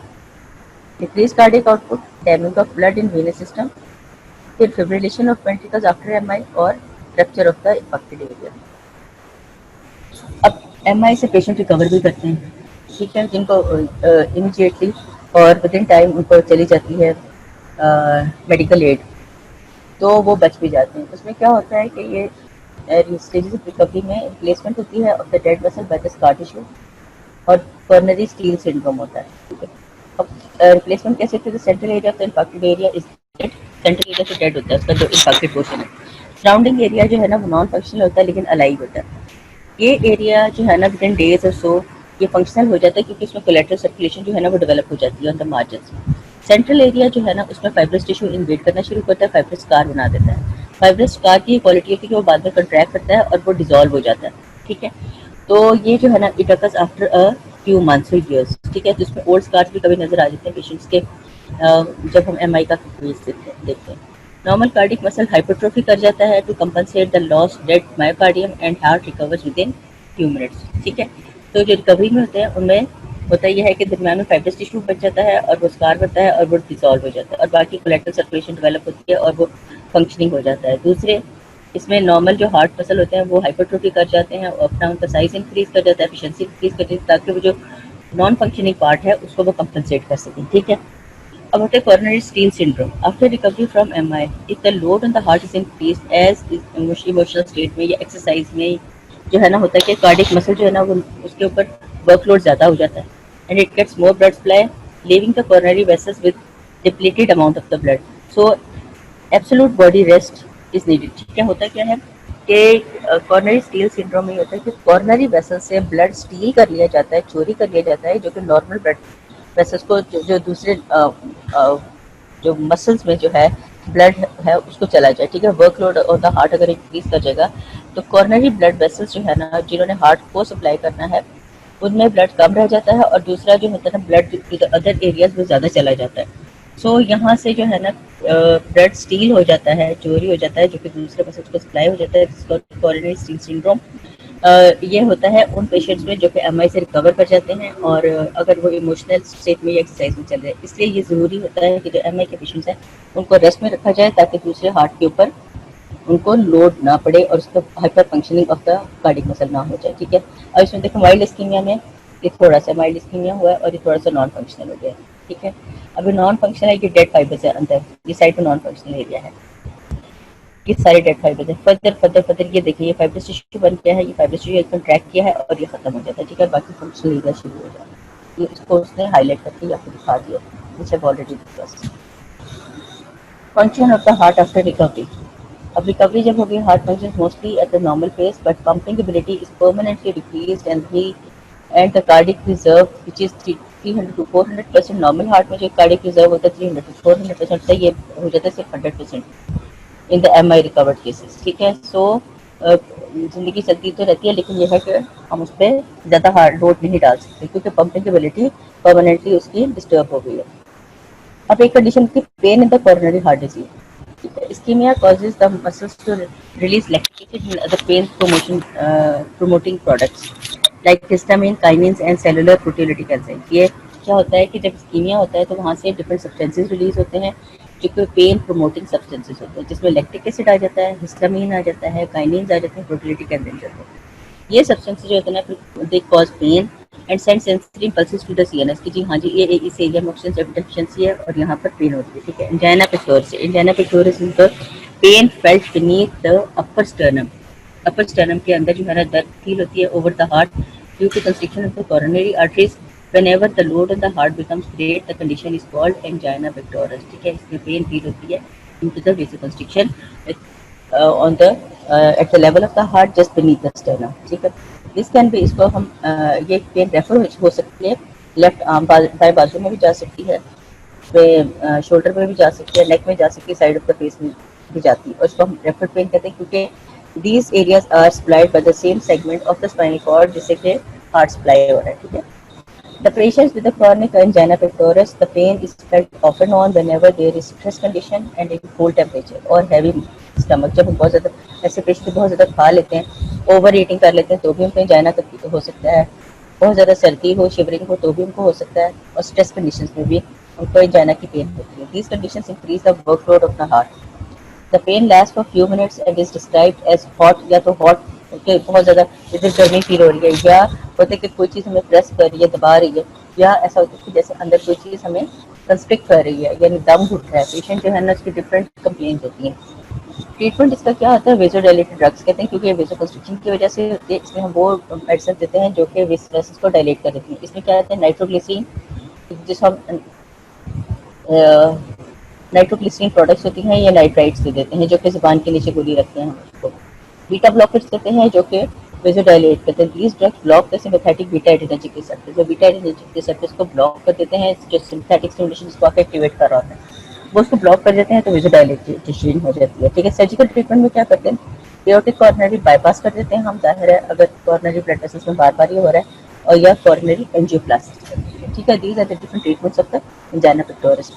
decreased cardiac output, damage of blood in venous system, फिर fibrillation of ventricles after MI और rupture of the impacted area। अब MI से पेशेंट रिकवर भी करते हैं, ठीक है, जिनको इमीडिएटली और विद इन टाइम उनको चली जाती है मेडिकल एड, तो वो बच भी जाते हैं। उसमें क्या होता है कि ये स्टेजेस ऑफ रिकवरी में रिप्लेसमेंट होती है of the dead vessel by the scar tissue और कोरोनरी स्टील सिंड्रोम होता है। ठीक है, अब रिप्लेसमेंट कैसे होती है? Central area of the infected area is dead, central area से डेड होता है उसका जो इंफेक्टेड पोर्शन है। सराउंडिंग एरिया जो है ना वो नॉन फंक्शनल होता है लेकिन अलाइव होता है। ये एरिया जो है ना विद इन डेज और सो ये फंक्शनल हो जाता है क्योंकि उसमें कोलेटरल सर्कुलेशन जो है ना वो डेवलप हो जाती है on the margin. Central area जो है ना उसमें फाइब्रस टिश्यू इन्वेड करना शुरू करता है, फाइब्रस स्कार बना देता है। फाइब्रस स्कार की क्वालिटी होती है कि वो बाद में कंट्रैक्ट करता है और वो डिसॉल्व हो जाता है। ठीक है, तो ये जो है ना it occurs after a few months और ईयर्स। ठीक है, तो इसमें ओल्ड स्कार्स भी कभी नजर आ जाते हैं पेशेंट्स के जब हम एमआई का केस देखते हैं। नॉर्मल कार्डिक मसल हाइपरट्रोफी कर जाता है to compensate the loss dead myocardium and heart recovers within few minutes. ठीक है, तो जो रिकवरी में होते हैं उनमें होता यह है कि दरमियान में फाइब्रस टिश्यू बच जाता है और वो स्कार बनता है और वो डिसॉल्व हो जाता है और बाकी कोलेटरल सर्कुलेशन डेवलप होती है और वो फंक्शनिंग हो जाता है। दूसरे इसमें नॉर्मल जो हार्ट मसल होते हैं वो हाइपरट्रोफी कर जाते हैं और अपना उनका साइज इंक्रीज कर जाता है, एफिशिएंसी इंक्रीज कर जाती है ताकि वो जो नॉन फंक्शनिंग पार्ट है उसको वो कंपनसेट कर सकें। ठीक है, अब होता है coronary steal syndrome after recovery from MI. If the load on the heart is increased as emotional state में या एक्सरसाइज में जो है ना होता है कि कार्डिक मसल जो है ना वो उसके ऊपर वर्कलोड ज़्यादा हो जाता है and it gets more blood supply leaving the coronary vessels with depleted amount of the blood. So absolute body rest is needed. क्या होता क्या है कि कॉर्नरी स्टील सिंड्रोम में होता है कि कॉर्नरी वेसल से ब्लड स्टील कर लिया जाता है, चोरी कर लिया जाता है, जो कि नॉर्मल ब्लड वेसल्स को जो दूसरे जो मसल्स में जो है ब्लड है उसको चला जाए। ठीक है, वर्कलोड ऑफ द हार्ट अगर इंक्रीज कर जाएगा तो कॉर्नरी ब्लड वेसल्स जो है ना जिन्होंने हार्ट को सप्लाई करना है उनमें ब्लड कम रह जाता है और दूसरा जो होता है ना blood to the other areas में ज़्यादा चला जाता है। सो यहाँ से जो है ना ब्लड स्टील हो जाता है, चोरी हो जाता है, जो कि दूसरे मसल्स को सप्लाई हो जाता है, जिसको कोरोनरी स्टील सिंड्रोम ये होता है उन पेशेंट्स में जो कि एमआई से रिकवर कर जाते हैं और अगर वो इमोशनल स्टेट में या एक्सरसाइज में चल रहे हैं। इसलिए ये ज़रूरी होता है कि जो एमआई के पेशेंट्स हैं उनको रेस्ट में रखा जाए ताकि दूसरे हार्ट के ऊपर उनको लोड ना पड़े और उसका hyper functioning of the cardiac muscle ना हो जाए। ठीक है, और इसमें देखो माइल्ड इस्कीमिया में ये थोड़ा सा माइल्ड इस्कीमिया हुआ है और ये थोड़ा सा नॉन फंक्शनल हो गया। ठीक है, अभी नॉन फंक्शनल है ये डेड फाइबर्स है अंदर, ये साइड में नॉन फंक्शनल एरिया है, ये सारे डेड फाइबर्स है। फर्दर ये देखिए ये फाइब्रस टिश्यू बन गया है, ये फाइब्रस टिश्यू कंट्रैक्ट किया है और ये खत्म हो जाता है। ठीक है, बाकी फंक्शनल एरिया शुरू हो जाता है। ये इसको उसने हाईलाइट करके आपको दिखा दिया, which have already discussed. Function of the heart after recovery. अब रिकवरी जब होगी heart function mostly at the normal pace but pumping ability is permanently decreased and the cardiac reserve which is 300 to 400%। Normal heart में जो cardiac reserve होता है 300 to 400% ये हो जाता है सिर्फ 100% इन द एमआई रिकवर्ड केसेस। ठीक है, सो जिंदगी चलती तो रहती है लेकिन यह है कि हम उस पर ज़्यादा हार्ड लोड नहीं डाल सकते क्योंकि पंपिंग एबिलिटी परमानेंटली उसकी डिस्टर्ब हो गई है। अब एक कंडीशन की pain in the coronary heart disease. Ischemia causes the muscles to release lactic acid and other promoting products like histamine, kinins and cellular proteolytic enzymes। ये क्या होता है कि जब इस्कीमिया होता है तो वहाँ से डिफरेंट सब्सटेंसेस रिलीज होते हैं जो कि पेन प्रोमोटिंग सब्सटेंसेस होते हैं, जिसमें लैक्टिक एसिड आ जाता है, हिस्टामिन आ जाता है, काइनिन्स आ जाते हैं, प्रोटीओलिटिक एंजाइम्स आते हैं। ये सब्सटेंसेस जो होते हैं ना they cause pain and send sensitive impulses to the CNS कि जी हाँ जी ये इस एरिया में ऑक्सीजन डेफिशिएंसी है और यहाँ पर पेन होती है। ठीक है, angina pectoris. Angina pectoris is the pain felt beneath the upper sternum. Upper sternum के अंदर जो है ना दर्द फील होती है over the heart due to constriction of the coronary arteries. Whenever the load on the heart becomes great, the condition is called angina pectoris। ठीक है, इसमें पेन फील होती है due to the vasoconstriction on the at the level of the heart just beneath the sternum। ठीक है, this can be इसको हम ये पेन रेफर हो सकती है लेफ्ट आर्म दाएं बाजू में भी जा सकती है, शोल्डर में भी जा सकती है, नेक में जा सकती है, साइड ऑफ द फेस में भी जाती है और इसको हम रेफर पेन कहते हैं क्योंकि these areas are supplied by the same segment of the spinal cord जिससे कि हार्ट सप्लाई हो रहा है। ठीक है, The patients with the chronic angina pectoris, the pain is felt off and on whenever there is stress condition and in cold temperature or heavy stomach. जब हम बहुत ज़्यादा ऐसे पेशेंट बहुत ज़्यादा खा लेते हैं, ओवर ईटिंग कर लेते हैं, तो भी उनको एंजाइना हो सकता है। बहुत ज़्यादा सर्दी हो, शिवरिंग हो, तो भी उनको हो सकता है। और स्ट्रेस कंडीशंस में भी उनको एंजाइना की पेन होती है। These conditions increase the workload of the heart. The pain lasts for few minutes and is described as hot, या तो hot कि बहुत ज़्यादा जैसे गर्मी फील हो रही है, या होता है कि कोई चीज़ हमें प्रेस कर रही है, दबा रही है, या ऐसा होता है कि जैसे अंदर कोई चीज़ हमें कंस्ट्रिक्ट कर रही है, यानी दम घुट रहा है। पेशेंट जो है ना, उसकी डिफरेंट कंप्लेंट होती है। ट्रीटमेंट इसका क्या होता है? वेसोडाइलेटेड ड्रग्स कहते हैं, क्योंकि ये वेसो कंस्ट्रिक्शन की वजह से होती है। इसमें हम वो मेडिसिन देते हैं जो कि वेसल्स को डायलेट कर देती हैं। इसमें क्या होता है? नाइट्रोग्लिसरीन, जिसको हम नाइट्रोग्लिसरीन प्रोडक्ट्स होती हैं, या नाइट्राइट्स दे देते हैं, जो कि ज़ुबान के नीचे गोली रखते हैं उसको। बीटा ब्लॉकर्स देते हैं, जो कि वेसोडाइलेट करते हैं। These drugs block the sympathetic beta adrenergic receptor. जो बीटा एडिनर्जिक रिसेप्टर्स को ब्लॉक कर देते हैं, जो सिम्पैथेटिक स्टिमुलेशन जिसको आप एक्टिवेट कर रहा होता है, वो उसको ब्लॉक कर देते हैं, तो वेसोडाइलेटेशन हो जाती है। ठीक है। सर्जिकल ट्रीटमेंट में क्या करते हैं? एओर्टिक कॉर्नरी बाईपास कर देते हैं हम, जाहिर है अगर कॉर्नरी ब्लड वेसल्स में बार बार ये हो रहा है, और या कॉर्नरी एंजियोप्लास्टी कर देते हैं। ठीक है। These are the different treatments of the angina pectoris.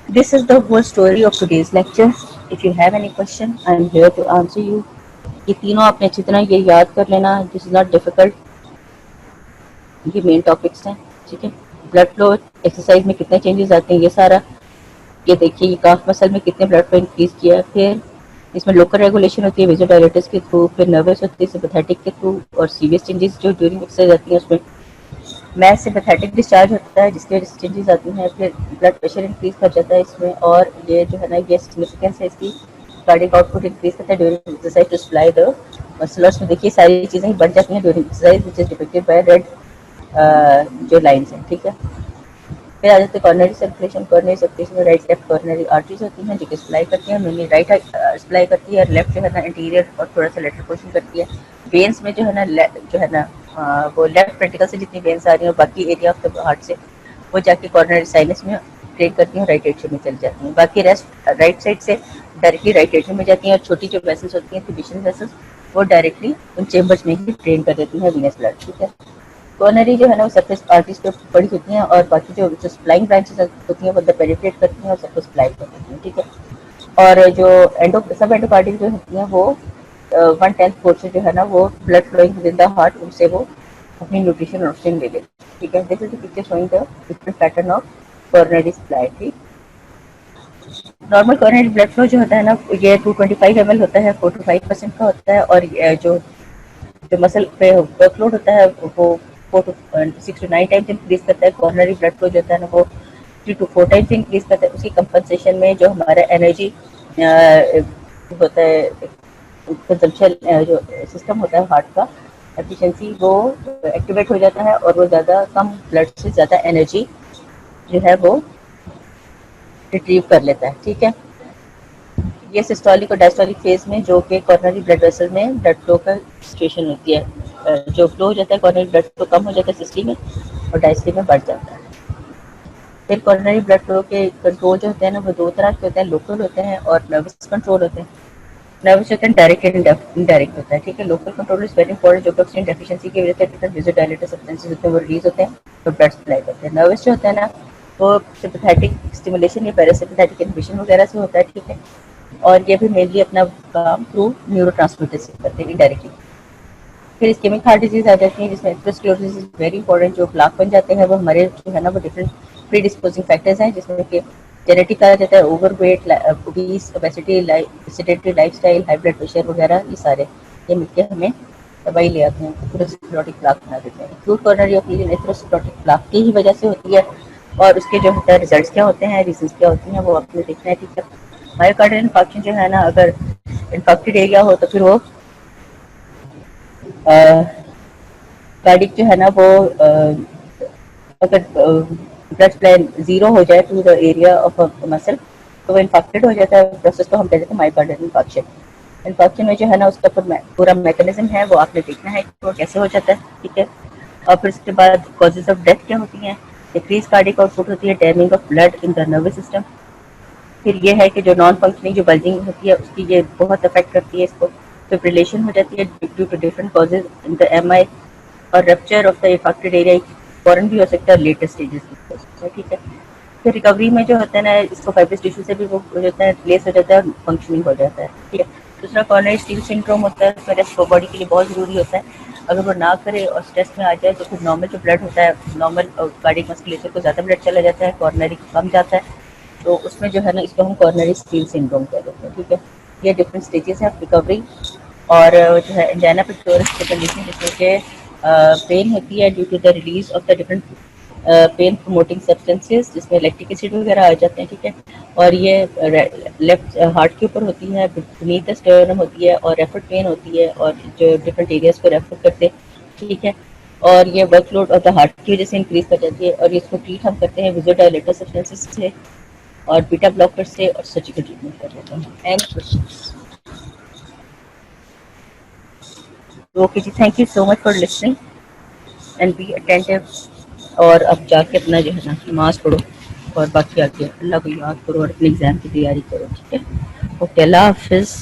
This is the whole story of today's lecture. If you have any question, I am here to answer you. ये तीनों आपने अच्छी तरह ये याद कर लेना। दिस इज नॉट डिफिकल्ट, ये मेन टॉपिक्स हैं। ठीक है। ब्लड फ्लो एक्सरसाइज में कितने चेंजेस आते हैं, ये सारा ये देखिए। ये काफ मसल में कितने ब्लड फ्लो इंक्रीज किया है, फिर इसमें लोकल रेगुलेशन होती है वेसोडाइलेटर्स के थ्रू, फिर नर्वस होती है सिम्पैथेटिक के थ्रू, और सीरियस चेंजेस जो ड्यूरिंग एक्सरसाइज आती हैं उसमें मैथ सिम्पैथेटिक डिस्चार्ज होता है, जिसकी वजह से चेंजेस आती हैं। फिर ब्लड प्रेशर इंक्रीज कर जाता है इसमें, और ये जो है ना, ये सिग्निफिकेंस है इसकी। कार्डियक आउटपुट इंक्रीज करता है during exercise to supply the muscles में। देखिए सारी चीज़ें ही बढ़ जाती हैं during exercise, which is depicted by red जो लाइन्स हैं। ठीक है। फिर आ जाते हैं कॉर्नरी सर्कुलेशन। कॉर्नरी सर्कुलेशन में राइट लेफ्ट कॉर्नरी आर्टरीज होती हैं जो कि सप्लाई करती हैं, मेनली राइट सप्लाई करती है, और लेफ्ट जो है ना इंटीरियर और थोड़ा सा लेटरल पोर्शन करती है। वेन्स में जो है ना वो लेफ्ट वेंट्रिकल से जितनी वेन्स आ रही हैं, और बाकी एरिया ऑफ द हार्ट से वो जाके कॉर्नरी साइनस में ट्रेन करती हैं, राइट एट्रियम में चली जाती हैं। बाकी रेस्ट राइट साइड से डायरेक्टली राइट एट्रियम में जाती हैं, और छोटी जो वेसल्स होती हैं फिब्रिशियस वेसल्स, वो डायरेक्टली उन चेम्बर्स में ही ट्रेन कर देती हैं वीनस ब्लड। ठीक है। कॉर्नरी जो है ना वो सरफेस आर्टरीज पे पड़ी होती हैं, और बाकी जो सप्लाइंग ब्रांचेस होती हैं वो अंदर पेनिट्रेट करती हैं और सबको सप्लाई कर देती हैं। ठीक है। और जो सब एंडोकार्डियल जो होती हैं वो 1/10 पोर्शन जो है ना वो blood flowing within the heart, उनसे वो अपनी न्यूट्रिशन और ऑक्सीजन ले लेते हैं। ठीक है। This is the picture showing the different pattern of coronary supply. ठीक। नॉर्मल कॉर्नरी ब्लड फ्लो जो होता है ना, ये 225 ml होता है, 4 to 5% का होता है। और जो जो मसल पे वर्कलोड होता है वो 6 to 9 टाइम्स इंक्रीज करता है। कॉर्नरी ब्लड फ्लो जो होता है ना वो 3 to 4 टाइम्स इंक्रीज करता है। उसकी कंपनसेशन में जो हमारा एनर्जी होता है, कंजम्पशन जो सिस्टम होता है हार्ट का, एफिशिएंसी वो एक्टिवेट हो जाता है, और वो ज़्यादा कम ब्लड से ज़्यादा एनर्जी जो है वो रिट्रीव कर लेता है। ठीक है। ये सिस्टोलिक और डायस्टोलिक फेज में जो कि कॉर्नरी ब्लड वेसल में ब्लड फ्लो का सिचुएशन होती है, जो फ्लो हो जाता है कॉर्नरी ब्लड फ्लो कम हो जाता है सिस्टली में, और डायस्टली में बढ़ जाता है। फिर कॉर्नरी ब्लड फ्लो के कंट्रोल जो होते हैं ना वो दो तरह के होते हैं, लोकल होते हैं और नर्वस कंट्रोल होते हैं। नर्वस होते हैं डायरेक्ट एंड इनडायरेक्ट होता है। ठीक है। Local control is very important, जो ऑक्सीजन डेफिशिएंसी की वजह से डिफरेंट वेसोडाइलेटर सब्सटेंसेस होते हैं वो रिलीज होते हैं, तो ब्लड सप्लाई करते हैं। नर्वस जो होता है ना वो सिम्पैथेटिक स्टिमुलेशन या पैरासिम्पैथेटिक इनहिबिशन वगैरह से होता है। ठीक है। और ये भी मेनली अपना काम थ्रू न्यूरोट्रांसमीटर से करते हैं इनडायरेक्टली। फिर इस्केमिक हार्ट डिजीज आ जाती है, जिसमें एथेरोस्क्लेरोसिस इज वेरी इंपॉर्टेंट। जो प्लाक बन जाते हैं वो हमारे जो है ना वो डिफरेंट प्री डिस्पोजिंग फैक्टर्स हैं, जिसमें कि जेनेटिक आ जाता है, overweight, obese, obesity, sedentary lifestyle, high blood pressure वगैरह, ये सारे ये मिलकर हमें दवाई ले आते हैं, एथेरोस्क्लेरोटिक प्लाक बना देते हैं। Acute coronary occlusion atherosclerotic plaque की ही वजह से होती है, और उसके जो होता है रिजल्ट्स क्या होते हैं, रीजंस क्या होती हैं, वो आपने देखना है। ठीक है। मायोकार्डियल इन्फार्क्शन जो है ना, अगर इन्फेक्टेड एरिया हो तो फिर वो कार्डिक जो है ना वो अगर ब्लड सप्लाई जीरो हो जाए to the area of muscle, तो वो इन्फेक्टेड हो जाता है। प्रोसेस को हम कहते हैं मायोकार्डियल इन्फार्क्शन। इन्फेक्शन में जो है ना उसका पूरा मैकेनिज्म है वो आपने देखना है कि वो कैसे हो जाता है। ठीक है। और फिर उसके बाद कॉजेज ऑफ डेथ क्या होती हैं, डिक्रीज कार्डिक आउटपुट होती है, damage of blood in the nervous system. फिर ये है कि जो नॉन फंक्शनिंग जो बल्जिंग होती है उसकी ये बहुत अफेक्ट करती है इसको। फिब्रिलेशन हो जाती है due to different causes in the MI, और rupture of the affected area फॉरन भी हो सकता है, लेटर स्टेजेस भी हो सकता है, ठीक है। फिर रिकवरी में जो होता है ना, इसको फाइब्रस टिश्यू से भी वो हो जाता है, रिप्लेस हो जाता है और फंक्शनिंग हो जाता है, ठीक है। दूसरा कॉर्नरी स्टील सिंड्रोम होता है, उसमें रेस्ट बॉडी के लिए बहुत ज़रूरी होता है। अगर वो ना करे और स्ट्रेस में आ जाए तो फिर नॉर्मल जो ब्लड होता है, नॉर्मल कार्डियक मस्कुलेचर को ज़्यादा ब्लड चला जाता है, कॉर्नरी कम जाता है, तो उसमें जो है ना इसको हम कॉर्नरी स्टील सिंड्रोम कह देते हैं, ठीक है। ये डिफरेंट स्टेजेस हैं रिकवरी। और जो है एंजाइना पेक्टोरिस की कंडीशन जिसमें कि पेन होती है due to the release of the different pain promoting substances, जिसमें लैक्टिक एसिड वगैरह आ जाते हैं, ठीक है। और ये लेफ्ट हार्ट के ऊपर होती है, बीनीथ द स्टर्नम होती है, और रेफर पेन होती है, और जो डिफरेंट एरियाज को रेफर करते हैं, ठीक है। और ये वर्कलोड ऑफ द हार्ट की वजह से इंक्रीज कर जाती है, और इसको ट्रीट हम करते हैं विजोडाइलेटर सब्सटेंसेस से और बीटा ब्लॉकर से और सर्जिकल ट्रीटमेंट कर देते हैं। एंड ओके जी, thank you so much for listening and be attentive. और अब जाके अपना जो है ना नमाज पढ़ो और बाकी आके अल्लाह को याद करो और अपने एग्जाम की तैयारी करो, ठीक है। ओके, अल्लाह हाफिज़।